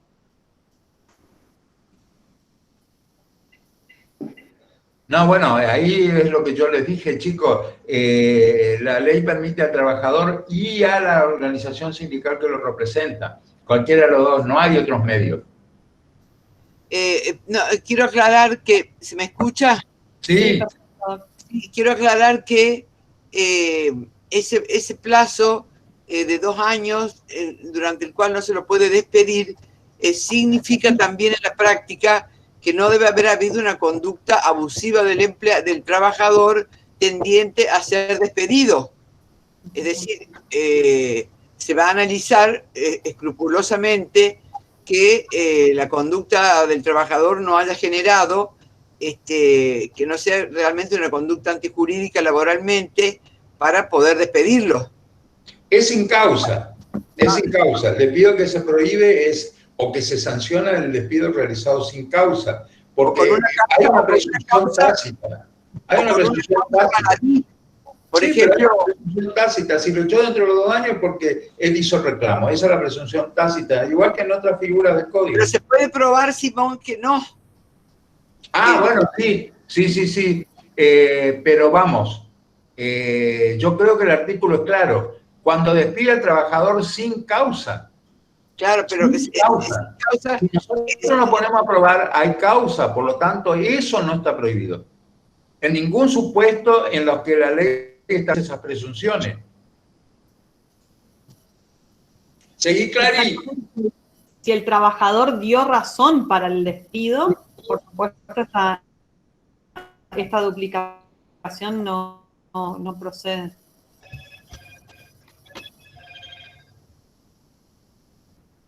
No, bueno, ahí es lo que yo les dije, chicos. La ley permite al trabajador y a la organización sindical que lo representa. Cualquiera de los dos, no hay otros medios. No, quiero aclarar que, ¿se me escucha? Sí. Quiero aclarar que ese plazo de 2 años, durante el cual no se lo puede despedir, significa también en la práctica que no debe haber habido una conducta abusiva del trabajador tendiente a ser despedido. Es decir, se va a analizar escrupulosamente que la conducta del trabajador no haya generado, que no sea realmente una conducta antijurídica laboralmente para poder despedirlo. Es sin causa, es sin causa. El despido que se prohíbe es, o que se sanciona el despido realizado sin causa, porque hay una presunción tácita. Hay una presunción tácita. Por ejemplo, hay una presunción tácita. Si lo echó dentro de los 2 años porque él hizo reclamo. Esa es la presunción tácita, igual que en otras figuras del código. Pero se puede probar, Simón, que no. Bueno, sí. Pero vamos, yo creo que el artículo es claro. Cuando despide al trabajador sin causa. Claro, pero que sin causa. Si nosotros nos ponemos a probar, hay causa, por lo tanto, eso no está prohibido. En ningún supuesto en los que la ley está esas presunciones. Seguí, Clary. Si el trabajador dio razón para el despido, por supuesto esta duplicación no procede.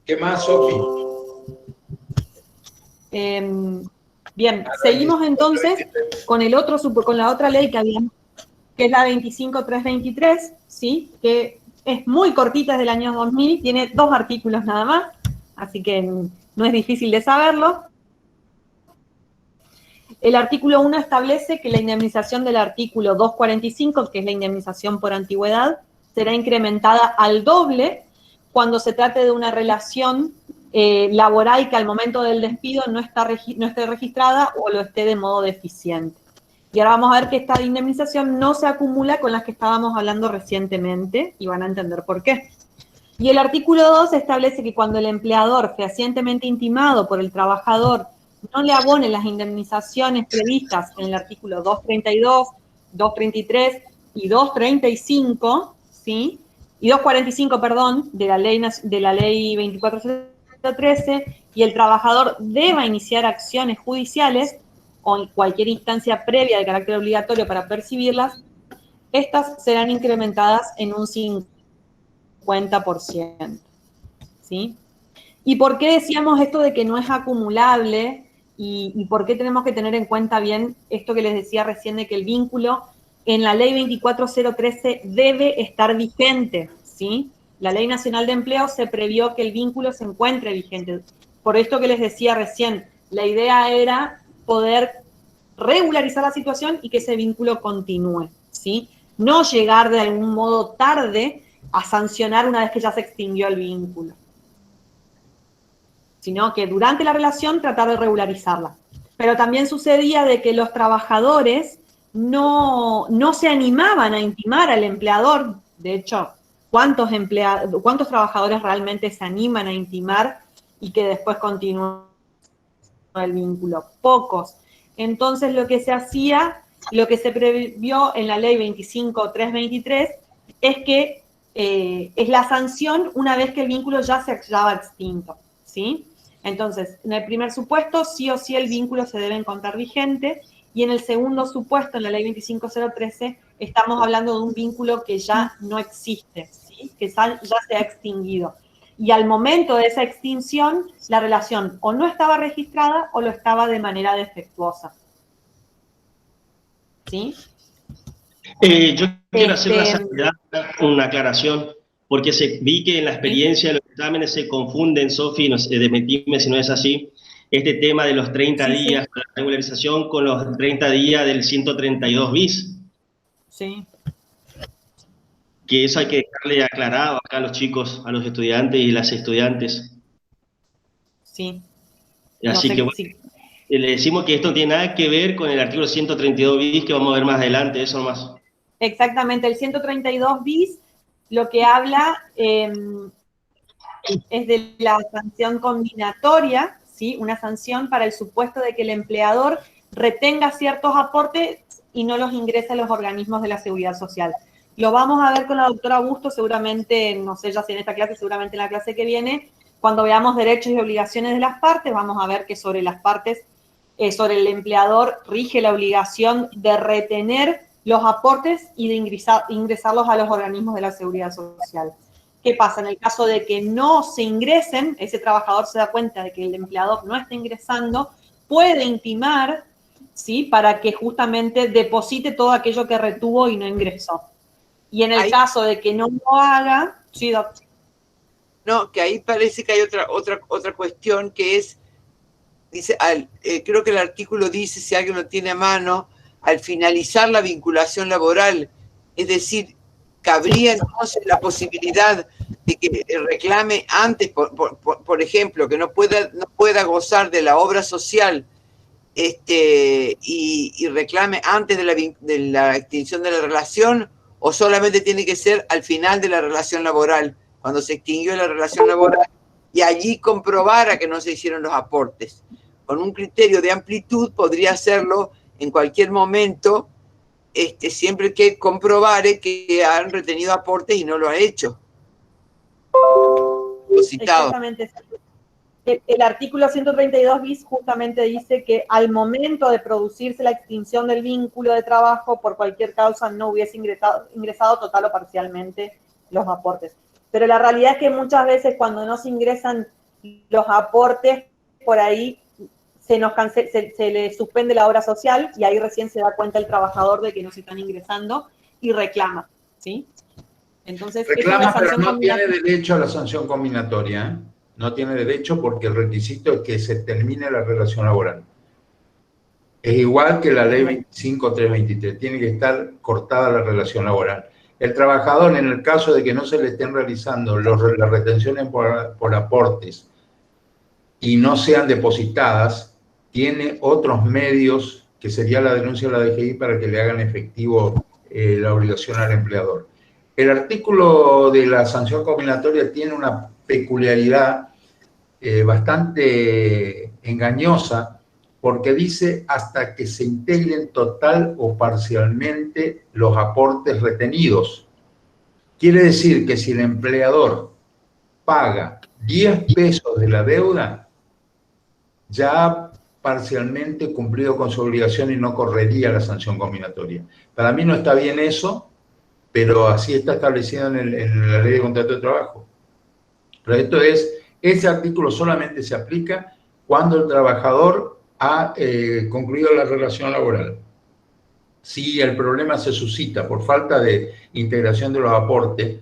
¿Qué más, Sofi? Bien, seguimos entonces con la otra ley que habíamos, que es la 25.323, ¿sí? Que es muy cortita, es del año 2000, tiene 2 artículos nada más, así que no es difícil de saberlo. El artículo 1 establece que la indemnización del artículo 245, que es la indemnización por antigüedad, será incrementada al doble cuando se trate de una relación laboral que al momento del despido no esté registrada o lo esté de modo deficiente. Y ahora vamos a ver que esta indemnización no se acumula con las que estábamos hablando recientemente y van a entender por qué. Y el artículo 2 establece que cuando el empleador fehacientemente intimado por el trabajador no le abone las indemnizaciones previstas en el artículo 232, 233, y 235, ¿sí? Y 245, perdón, de la ley 24013, y el trabajador deba iniciar acciones judiciales o en cualquier instancia previa de carácter obligatorio para percibirlas, estas serán incrementadas en un 50%, ¿sí? ¿Y por qué decíamos esto de que no es acumulable? ¿Y por qué tenemos que tener en cuenta bien esto que les decía recién de que el vínculo en la ley 24013 debe estar vigente, ¿sí? La Ley Nacional de Empleo se previó que el vínculo se encuentre vigente. Por esto que les decía recién, la idea era poder regularizar la situación y que ese vínculo continúe, ¿sí? No llegar de algún modo tarde a sancionar una vez que ya se extinguió el vínculo, sino que durante la relación tratar de regularizarla. Pero también sucedía de que los trabajadores no se animaban a intimar al empleador. De hecho, ¿cuántos trabajadores realmente se animan a intimar y que después continúa el vínculo? Pocos. Entonces, lo que se hacía, lo que se previó en la ley 25323 es que es la sanción una vez que el vínculo ya se hallaba extinto, ¿sí? Entonces, en el primer supuesto, sí o sí el vínculo se debe encontrar vigente, y en el segundo supuesto, en la ley 25013, estamos hablando de un vínculo que ya no existe, ¿sí? Que ya se ha extinguido. Y al momento de esa extinción, la relación o no estaba registrada o lo estaba de manera defectuosa, ¿sí? Yo quiero hacer una aclaración, porque vi que en la experiencia de los exámenes se confunden, Sofi, no sé, desmentime si no es así, este tema de los 30 días para la regularización con los 30 días del 132 bis. Sí. Que eso hay que dejarle aclarado acá a los chicos, a los estudiantes y las estudiantes. Sí. Así que bueno, le decimos que esto no tiene nada que ver con el artículo 132 bis que vamos a ver más adelante, eso nomás. Exactamente, el 132 bis lo que habla es de la sanción combinatoria, ¿sí? Una sanción para el supuesto de que el empleador retenga ciertos aportes y no los ingrese a los organismos de la seguridad social. Lo vamos a ver con la doctora Busto, seguramente, no sé ya si en esta clase, seguramente en la clase que viene, cuando veamos derechos y obligaciones de las partes, vamos a ver que sobre las partes, sobre el empleador rige la obligación de retener los aportes y de ingresarlos a los organismos de la seguridad social. ¿Qué pasa? En el caso de que no se ingresen, ese trabajador se da cuenta de que el empleador no está ingresando, puede intimar, ¿sí? Para que justamente deposite todo aquello que retuvo y no ingresó. Y en el caso de que no lo haga, sí, doctor. No, que ahí parece que hay otra cuestión que es, dice, creo que el artículo dice, si alguien lo tiene a mano, al finalizar la vinculación laboral, es decir, cabría entonces la posibilidad de que reclame antes, por ejemplo, que no pueda gozar de la obra social y reclame antes de la extinción de la relación, o solamente tiene que ser al final de la relación laboral, cuando se extinguió la relación laboral, y allí comprobara que no se hicieron los aportes. Con un criterio de amplitud podría hacerlo en cualquier momento, siempre que comprobare que han retenido aportes y no lo ha hecho. Lo citado. Exactamente. El artículo 132 bis justamente dice que al momento de producirse la extinción del vínculo de trabajo, por cualquier causa no hubiese ingresado total o parcialmente los aportes. Pero la realidad es que muchas veces cuando no se ingresan los aportes, por ahí se le suspende la obra social y ahí recién se da cuenta el trabajador de que no se están ingresando y reclama, ¿sí? Entonces, reclama, pero no tiene derecho a la sanción combinatoria, ¿eh? No tiene derecho porque el requisito es que se termine la relación laboral. Es igual que la ley 25323, tiene que estar cortada la relación laboral. El trabajador, en el caso de que no se le estén realizando las retenciones por aportes y no sean depositadas, tiene otros medios, que sería la denuncia a la DGI, para que le hagan efectivo la obligación al empleador. El artículo de la sanción combinatoria tiene una peculiaridad bastante engañosa, porque dice hasta que se integren total o parcialmente los aportes retenidos. Quiere decir que si el empleador paga 10 pesos de la deuda, ya ha parcialmente cumplido con su obligación y no correría la sanción combinatoria. Para mí no está bien eso, pero así está establecido en la ley de contrato de trabajo. Pero ese artículo solamente se aplica cuando el trabajador ha concluido la relación laboral. Si el problema se suscita por falta de integración de los aportes,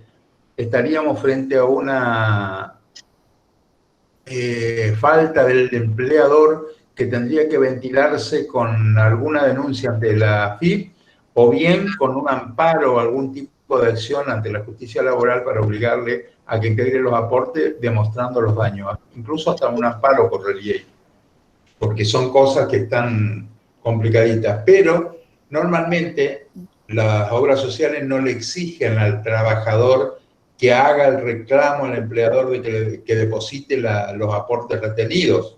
estaríamos frente a una falta del empleador que tendría que ventilarse con alguna denuncia ante la AFIP o bien con un amparo o algún tipo de acción ante la justicia laboral para obligarle a que integre los aportes demostrando los daños. Incluso hasta un amparo correría ahí, porque son cosas que están complicaditas. Pero normalmente las obras sociales no le exigen al trabajador que haga el reclamo al empleador de que deposite los aportes retenidos.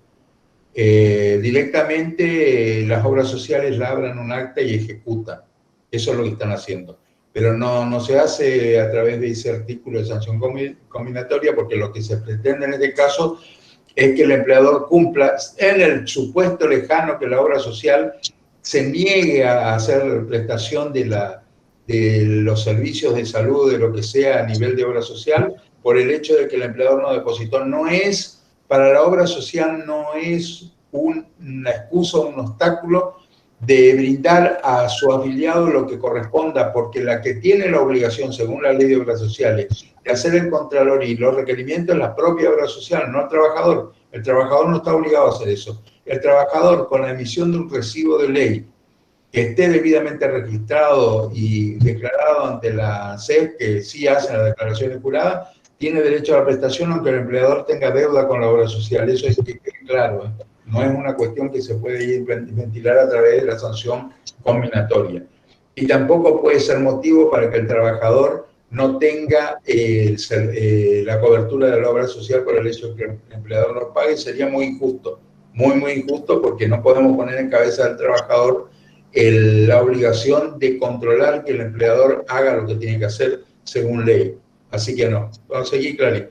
Directamente las obras sociales labran un acta y ejecutan. Eso es lo que están haciendo. Pero no se hace a través de ese artículo de sanción combinatoria, porque lo que se pretende en este caso es que el empleador cumpla, en el supuesto lejano que la obra social se niegue a hacer prestación de los servicios de salud, de lo que sea a nivel de obra social, por el hecho de que el empleador no depositó. Para la obra social no es una excusa, un obstáculo de brindar a su afiliado lo que corresponda, porque la que tiene la obligación, según la ley de obras sociales, de hacer el contralor y los requerimientos es la propia obra social, no el trabajador. El trabajador no está obligado a hacer eso. El trabajador, con la emisión de un recibo de ley que esté debidamente registrado y declarado ante la SEP, que sí hace la declaración de jurada, tiene derecho a la prestación aunque el empleador tenga deuda con la obra social. Eso es que quede claro, ¿eh? No es una cuestión que se puede ventilar a través de la sanción combinatoria. Y tampoco puede ser motivo para que el trabajador no tenga la cobertura de la obra social por el hecho de que el empleador no pague. Sería muy injusto, muy injusto, porque no podemos poner en cabeza del trabajador la obligación de controlar que el empleador haga lo que tiene que hacer según ley. Así que no. Vamos a seguir, Clary.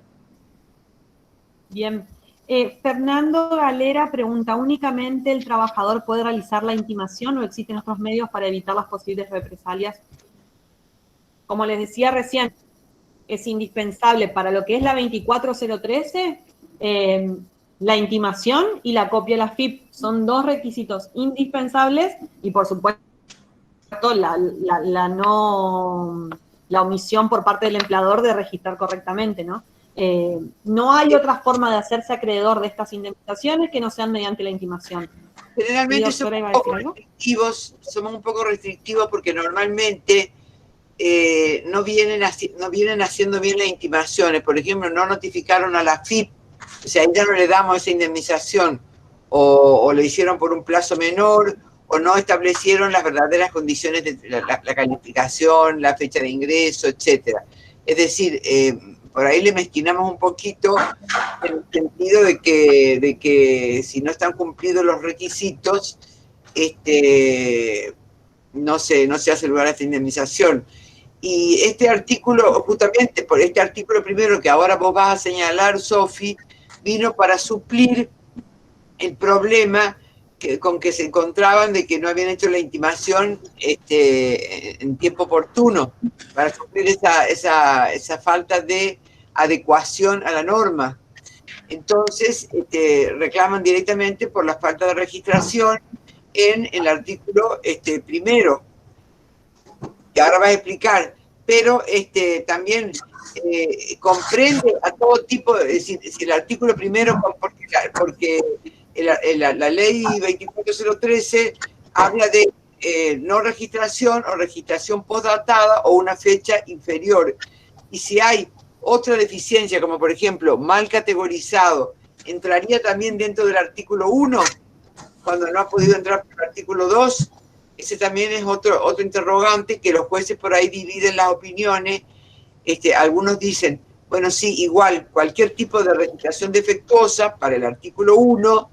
Bien. Fernando Galera pregunta, ¿únicamente el trabajador puede realizar la intimación o existen otros medios para evitar las posibles represalias? Como les decía recién, es indispensable para lo que es la 24013, la intimación y la copia de la FIP. Son dos requisitos indispensables y, por supuesto, la omisión por parte del empleador de registrar correctamente, ¿no? No hay otra forma de hacerse acreedor de estas indemnizaciones que no sean mediante la intimación. Generalmente somos un poco restrictivos porque normalmente no vienen haciendo bien las intimaciones. Por ejemplo, no notificaron a la FIP, o sea, ya no le damos esa indemnización, o le hicieron por un plazo menor, o no establecieron las verdaderas condiciones de la calificación, la fecha de ingreso, etcétera. Es decir, por ahí le mezquinamos un poquito en el sentido de que si no están cumplidos los requisitos, no se hace lugar a esta indemnización. Y este artículo, justamente por este artículo primero que ahora vos vas a señalar, Sofi, vino para suplir el problema con que se encontraban de que no habían hecho la intimación en tiempo oportuno, para suplir esa falta de adecuación a la norma. Entonces, reclaman directamente por la falta de registración en el artículo primero, que ahora vas a explicar, pero también comprende a todo tipo, es decir, el artículo primero, porque la ley 24013 habla de no registración o registración postdatada o una fecha inferior. Y si hay otra deficiencia, como por ejemplo mal categorizado, ¿entraría también dentro del artículo 1 cuando no ha podido entrar por el artículo 2? Ese también es otro interrogante que los jueces por ahí dividen las opiniones. Algunos dicen, bueno, sí, igual, cualquier tipo de registración defectuosa para el artículo 1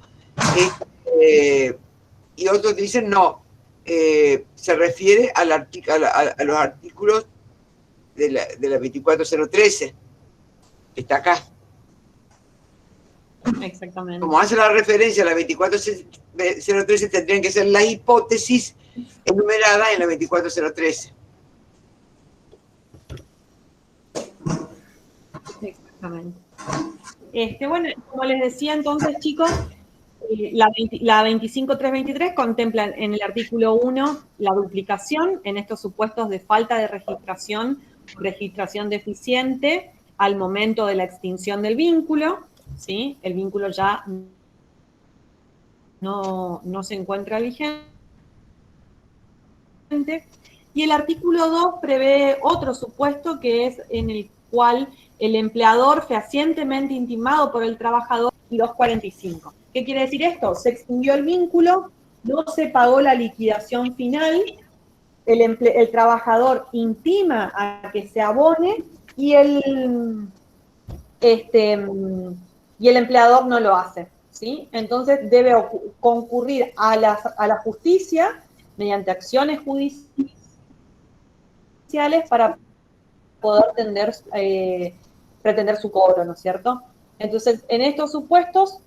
y otros dicen no, se refiere a los artículos de la 24013, que está acá. Exactamente. Como hace la referencia a la 24013, tendrían que ser las hipótesis enumeradas en la 24013. Exactamente. Bueno, como les decía entonces, chicos, la 25323 contempla en el artículo 1 la duplicación en estos supuestos de falta de registración deficiente al momento de la extinción del vínculo, ¿sí? El vínculo ya no se encuentra vigente. Y el artículo 2 prevé otro supuesto que es en el cual el empleador fehacientemente intimado por el trabajador 245. ¿Qué quiere decir esto? Se extinguió el vínculo, no se pagó la liquidación final, el trabajador intima a que se abone y el empleador no lo hace, ¿sí? Entonces debe concurrir a la justicia mediante acciones judiciales para poder pretender su cobro, ¿no es cierto? Entonces, en estos supuestos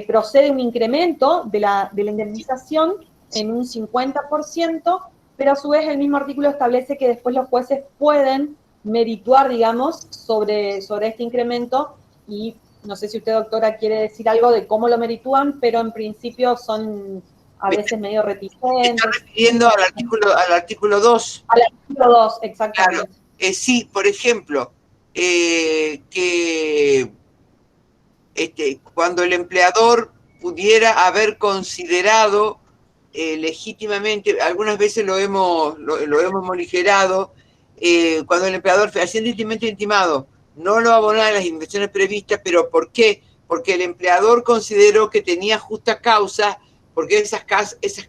procede un incremento de la indemnización en un 50%, pero a su vez el mismo artículo establece que después los jueces pueden merituar, digamos, sobre este incremento, y no sé si usted, doctora, quiere decir algo de cómo lo meritúan, pero en principio son a veces medio reticentes. ¿Está refiriendo al artículo 2? Al artículo 2, exactamente. Claro. Sí, por ejemplo, que cuando el empleador pudiera haber considerado legítimamente, algunas veces lo hemos morigerado, cuando el empleador fehacientemente intimado no lo abona a las indemnizaciones previstas, pero ¿por qué? Porque el empleador consideró que tenía justa causa, porque esas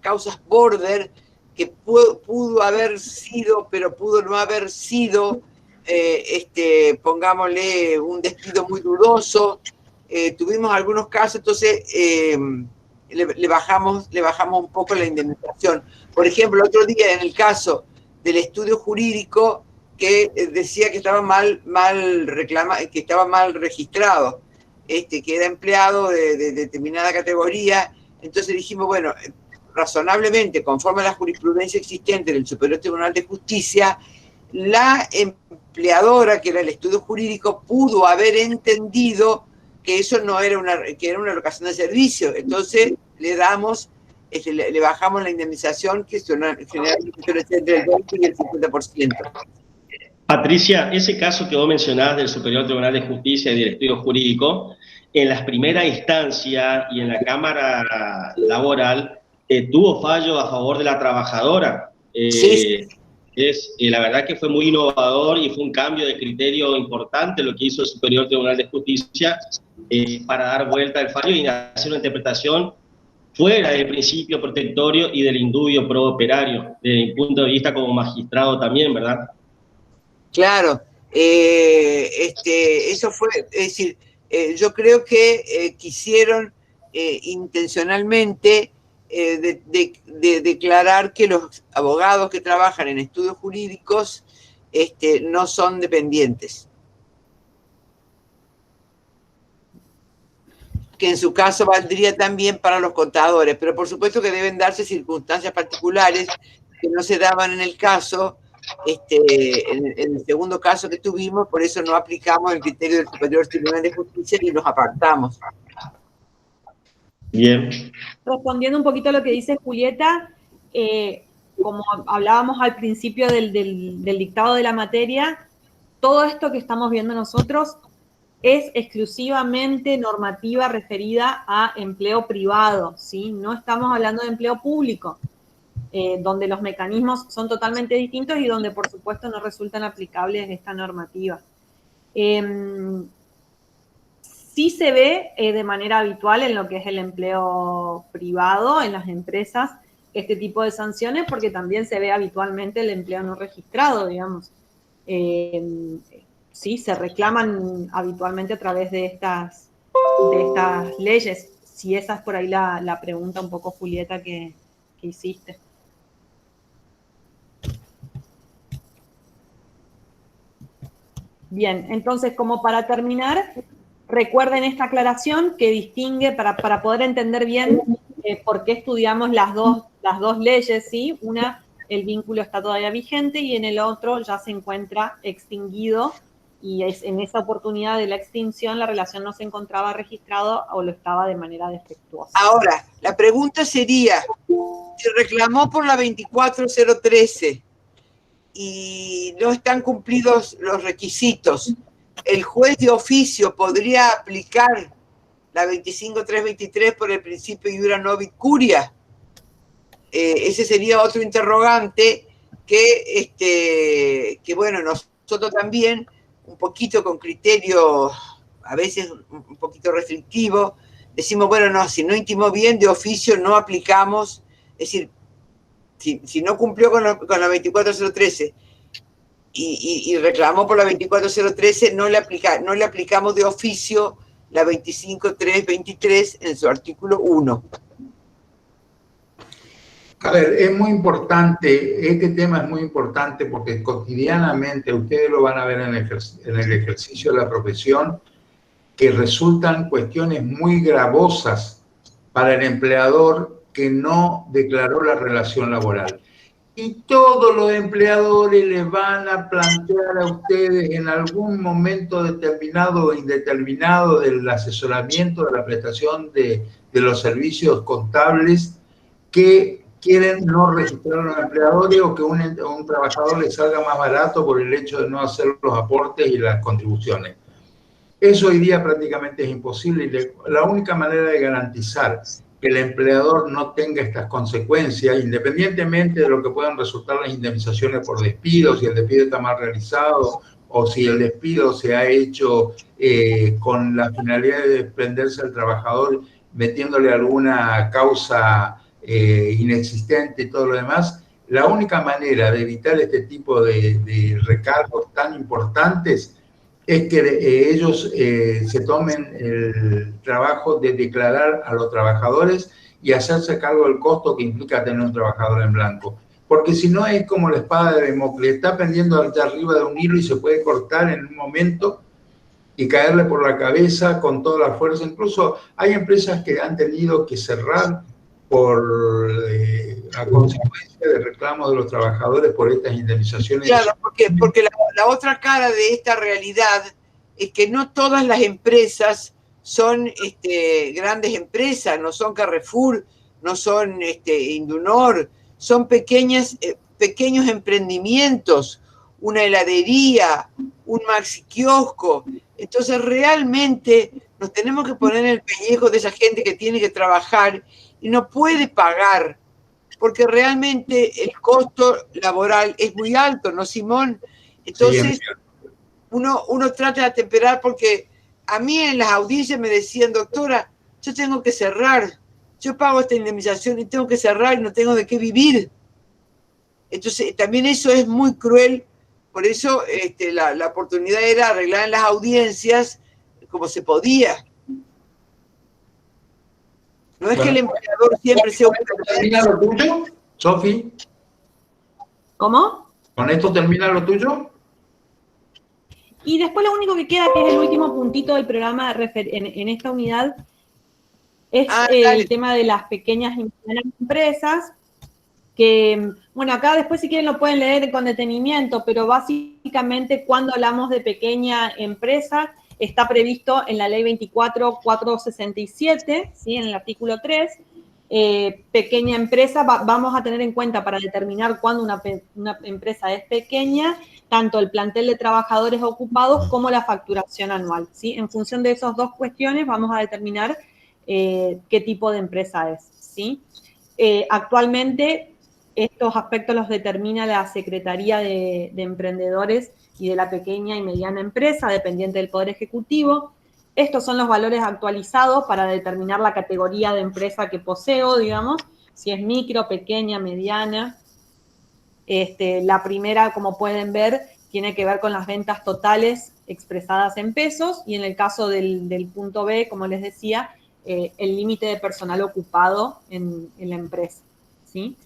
causas border, que pudo haber sido, pero pudo no haber sido, pongámosle, un despido muy dudoso. Tuvimos algunos casos, entonces le bajamos un poco la indemnización. Por ejemplo, el otro día en el caso del estudio jurídico que decía que estaba mal que estaba mal registrado, que era empleado de determinada categoría. Entonces dijimos, bueno, razonablemente, conforme a la jurisprudencia existente del Superior Tribunal de Justicia, la empleadora, que era el estudio jurídico, pudo haber entendido que eso no era que era una locación de servicio. Entonces le bajamos la indemnización, que generalmente suele ser entre el 20 y el 50%. Patricia, ese caso que vos mencionás del Superior Tribunal de Justicia y del estudio jurídico, en las primeras instancias y en la Cámara Laboral, tuvo fallo a favor de la trabajadora. Sí. La verdad que fue muy innovador y fue un cambio de criterio importante lo que hizo el Superior Tribunal de Justicia para dar vuelta al fallo y hacer una interpretación fuera del principio protectorio y del indubio pro operario, desde mi punto de vista como magistrado también, ¿verdad? Claro, eso fue, es decir, yo creo que quisieron intencionalmente declarar que los abogados que trabajan en estudios jurídicos no son dependientes. Que en su caso valdría también para los contadores, pero por supuesto que deben darse circunstancias particulares que no se daban en el caso, en el segundo caso que tuvimos, por eso no aplicamos el criterio del Superior Tribunal de Justicia y nos apartamos. Bien. Respondiendo un poquito a lo que dice Julieta, como hablábamos al principio del dictado de la materia, todo esto que estamos viendo nosotros es exclusivamente normativa referida a empleo privado, ¿sí? No estamos hablando de empleo público, donde los mecanismos son totalmente distintos y donde, por supuesto, no resultan aplicables esta normativa. Sí se ve de manera habitual en lo que es el empleo privado, en las empresas, este tipo de sanciones, porque también se ve habitualmente el empleo no registrado, digamos. Sí, se reclaman habitualmente a través de estas leyes. Si esa es por ahí la pregunta un poco, Julieta, que que hiciste. Bien, entonces, como para terminar, recuerden esta aclaración que distingue, para poder entender bien por qué estudiamos las dos leyes, ¿sí? Una, el vínculo está todavía vigente, y en el otro ya se encuentra extinguido, y en esa oportunidad de la extinción la relación no se encontraba registrado o lo estaba de manera defectuosa. Ahora, la pregunta sería, si reclamó por la 24013 y no están cumplidos los requisitos, ¿el juez de oficio podría aplicar la 25323 por el principio iura novit curia? Ese sería otro interrogante que bueno, nosotros también, un poquito con criterio, a veces un poquito restrictivo, decimos, bueno, no, si no intimó bien, de oficio no aplicamos, es decir, si no cumplió con la 24013 y reclamó por la 24013, no le aplicamos de oficio la 25323 en su artículo 1. A ver, es muy importante, este tema es muy importante porque cotidianamente ustedes lo van a ver en el ejercicio de la profesión, que resultan cuestiones muy gravosas para el empleador que no declaró la relación laboral. Y todos los empleadores les van a plantear a ustedes en algún momento determinado o indeterminado del asesoramiento de la prestación de los servicios contables que quieren no registrar a los empleadores o que un trabajador les salga más barato por el hecho de no hacer los aportes y las contribuciones. Eso hoy día prácticamente es imposible, y la única manera de garantizar que el empleador no tenga estas consecuencias, independientemente de lo que puedan resultar las indemnizaciones por despido, si el despido está mal realizado o si el despido se ha hecho con la finalidad de desprenderse al trabajador metiéndole alguna causa inexistente y todo lo demás, la única manera de evitar este tipo de recargos tan importantes es que ellos se tomen el trabajo de declarar a los trabajadores y hacerse cargo del costo que implica tener un trabajador en blanco. Porque si no es como la espada de Damocles, está pendiendo allá arriba de un hilo y se puede cortar en un momento y caerle por la cabeza con toda la fuerza. Incluso hay empresas que han tenido que cerrar por a consecuencia de reclamos de los trabajadores por estas indemnizaciones. Claro, porque la otra cara de esta realidad es que no todas las empresas son grandes empresas, no son Carrefour, no son Indunor, son pequeños emprendimientos, una heladería, un maxi kiosco. Entonces realmente nos tenemos que poner en el pellejo de esa gente que tiene que trabajar y no puede pagar, porque realmente el costo laboral es muy alto, ¿no, Simón? Entonces, Sí, uno trata de atemperar, porque a mí en las audiencias me decían, doctora, yo tengo que cerrar, yo pago esta indemnización y tengo que cerrar y no tengo de qué vivir. Entonces, también eso es muy cruel, por eso la oportunidad era arreglar en las audiencias como se podía. No es que el empleador siempre sea un... ¿Termina lo tuyo, Sofi? ¿Cómo? ¿Con esto termina lo tuyo? Y después lo único que queda, que es el último puntito del programa en esta unidad, es el tema de las pequeñas y medianas empresas, que, bueno, acá después si quieren lo pueden leer con detenimiento, pero básicamente cuando hablamos de pequeña empresa, está previsto en la ley 24.467, ¿sí? En el artículo 3, pequeña empresa, vamos a tener en cuenta para determinar cuándo una empresa es pequeña, tanto el plantel de trabajadores ocupados como la facturación anual, ¿sí? En función de esas dos cuestiones vamos a determinar qué tipo de empresa es, ¿sí? Actualmente estos aspectos los determina la Secretaría de Emprendedores y de la Pequeña y Mediana Empresa, dependiente del Poder Ejecutivo. Estos son los valores actualizados para determinar la categoría de empresa que poseo, digamos, si es micro, pequeña, mediana. La primera, como pueden ver, tiene que ver con las ventas totales expresadas en pesos, y en el caso del punto B, como les decía, el límite de personal ocupado en la empresa, ¿sí?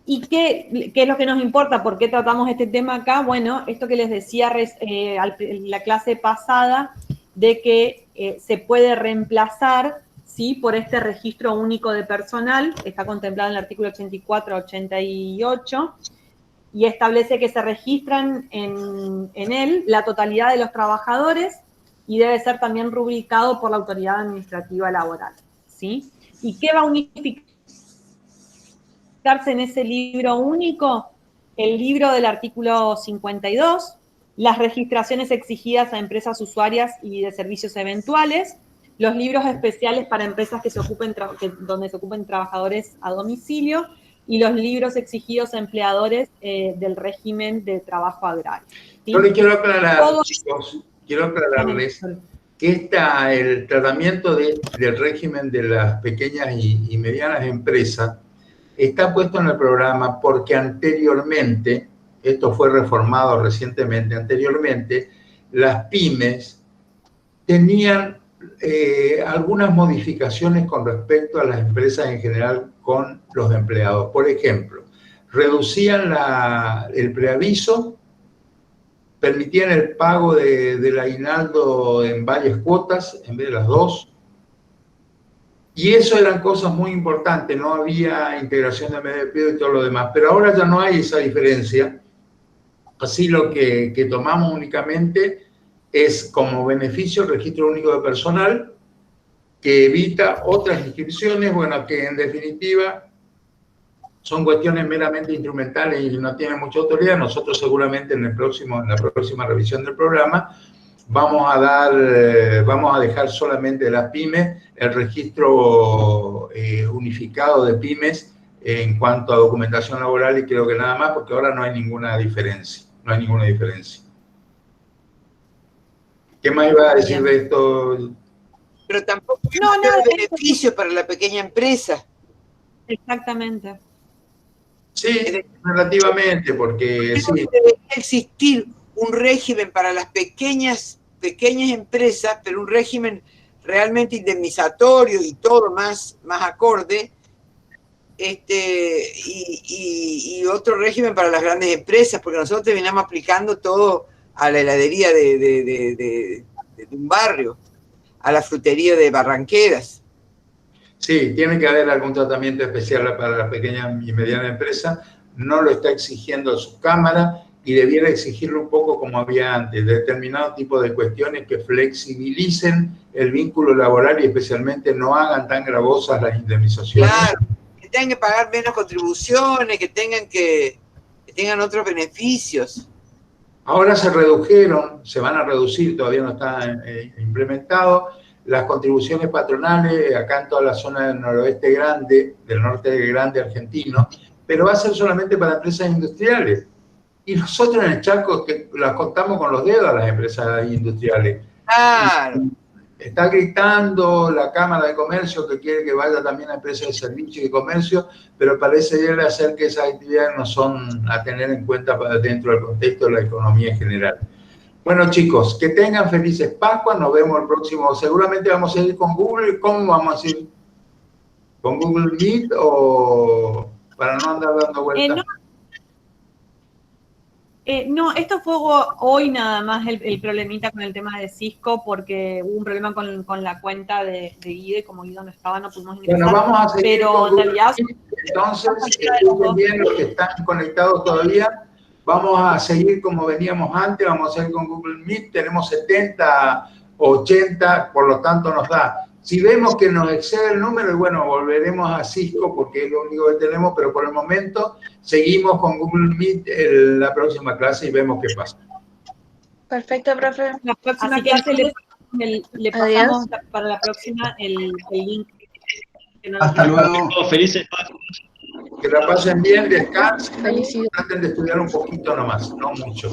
¿Y qué es lo que nos importa? ¿Por qué tratamos este tema acá? Bueno, esto que les decía en la clase pasada, de que se puede reemplazar, ¿sí?, por este registro único de personal, que está contemplado en el artículo 84 a 88, y establece que se registran en él la totalidad de los trabajadores y debe ser también rubricado por la autoridad administrativa laboral, ¿sí? ¿Y qué va a unificar en ese libro único? El libro del artículo 52, las registraciones exigidas a empresas usuarias y de servicios eventuales, los libros especiales para empresas donde se ocupen trabajadores a domicilio, y los libros exigidos a empleadores del régimen de trabajo agrario, ¿sí? Yo le quiero aclarar, chicos, quiero aclararles que el tratamiento del régimen de las pequeñas y medianas empresas está puesto en el programa porque anteriormente, esto fue reformado recientemente, anteriormente las pymes tenían algunas modificaciones con respecto a las empresas en general con los empleados. Por ejemplo, reducían el preaviso, permitían el pago del aguinaldo en varias cuotas en vez de las 2. Y eso eran cosas muy importantes, no había integración de medio de pido y todo lo demás. Pero ahora ya no hay esa diferencia. Así lo que tomamos únicamente es como beneficio el registro único de personal, que evita otras inscripciones, bueno, que en definitiva son cuestiones meramente instrumentales y no tienen mucha autoridad. Nosotros seguramente en la próxima revisión del programa vamos a dejar solamente de las pymes el registro unificado de pymes en cuanto a documentación laboral, y creo que nada más, porque ahora no hay ninguna diferencia. No hay ninguna diferencia. ¿Qué más iba a decir de esto? Pero tampoco hay beneficio para la pequeña empresa. Exactamente. Sí, relativamente, porque sí. Debería existir un régimen para las pequeñas empresas, pero un régimen realmente indemnizatorio y todo más acorde, y otro régimen para las grandes empresas, porque nosotros terminamos aplicando todo a la heladería de un barrio, a la frutería de Barranqueras. Sí, tiene que haber algún tratamiento especial para la pequeña y mediana empresa. No lo está exigiendo su Cámara y debiera exigirlo un poco como había antes, determinado tipo de cuestiones que flexibilicen el vínculo laboral y especialmente no hagan tan gravosas las indemnizaciones. Claro, que tengan que pagar menos contribuciones, que tengan otros beneficios. Ahora se redujeron, se van a reducir, todavía no está implementado, las contribuciones patronales acá en toda la zona del noroeste grande, del norte grande argentino, pero va a ser solamente para empresas industriales. Y nosotros en el Chaco las contamos con los dedos a las empresas industriales. Claro. Está gritando la Cámara de Comercio que quiere que vaya también a empresas de servicio y comercio, pero parece ser que esas actividades no son a tener en cuenta dentro del contexto de la economía en general. Bueno, chicos, que tengan felices Pascuas, nos vemos el próximo. Seguramente vamos a ir con Google. ¿Cómo vamos a ir? ¿Con Google Meet o para no andar dando vueltas? No, esto fue hoy nada más el problemita con el tema de Cisco, porque hubo un problema con la cuenta de Guido, y como Guido no estaba, no pudimos ingresar. Bueno, vamos a seguir pero con en realidad, entonces, bien los que están conectados todavía, vamos a seguir como veníamos antes, vamos a seguir con Google Meet, tenemos 70, 80, por lo tanto nos da. Si vemos que nos excede el número, y bueno, volveremos a Cisco porque es lo único que tenemos, pero por el momento seguimos con Google Meet la próxima clase y vemos qué pasa. Perfecto, profe. La próxima clase le pasamos para la próxima el link. Hasta luego. Felices Pascuas. Que la pasen bien, descansen, traten de estudiar un poquito nomás, no mucho.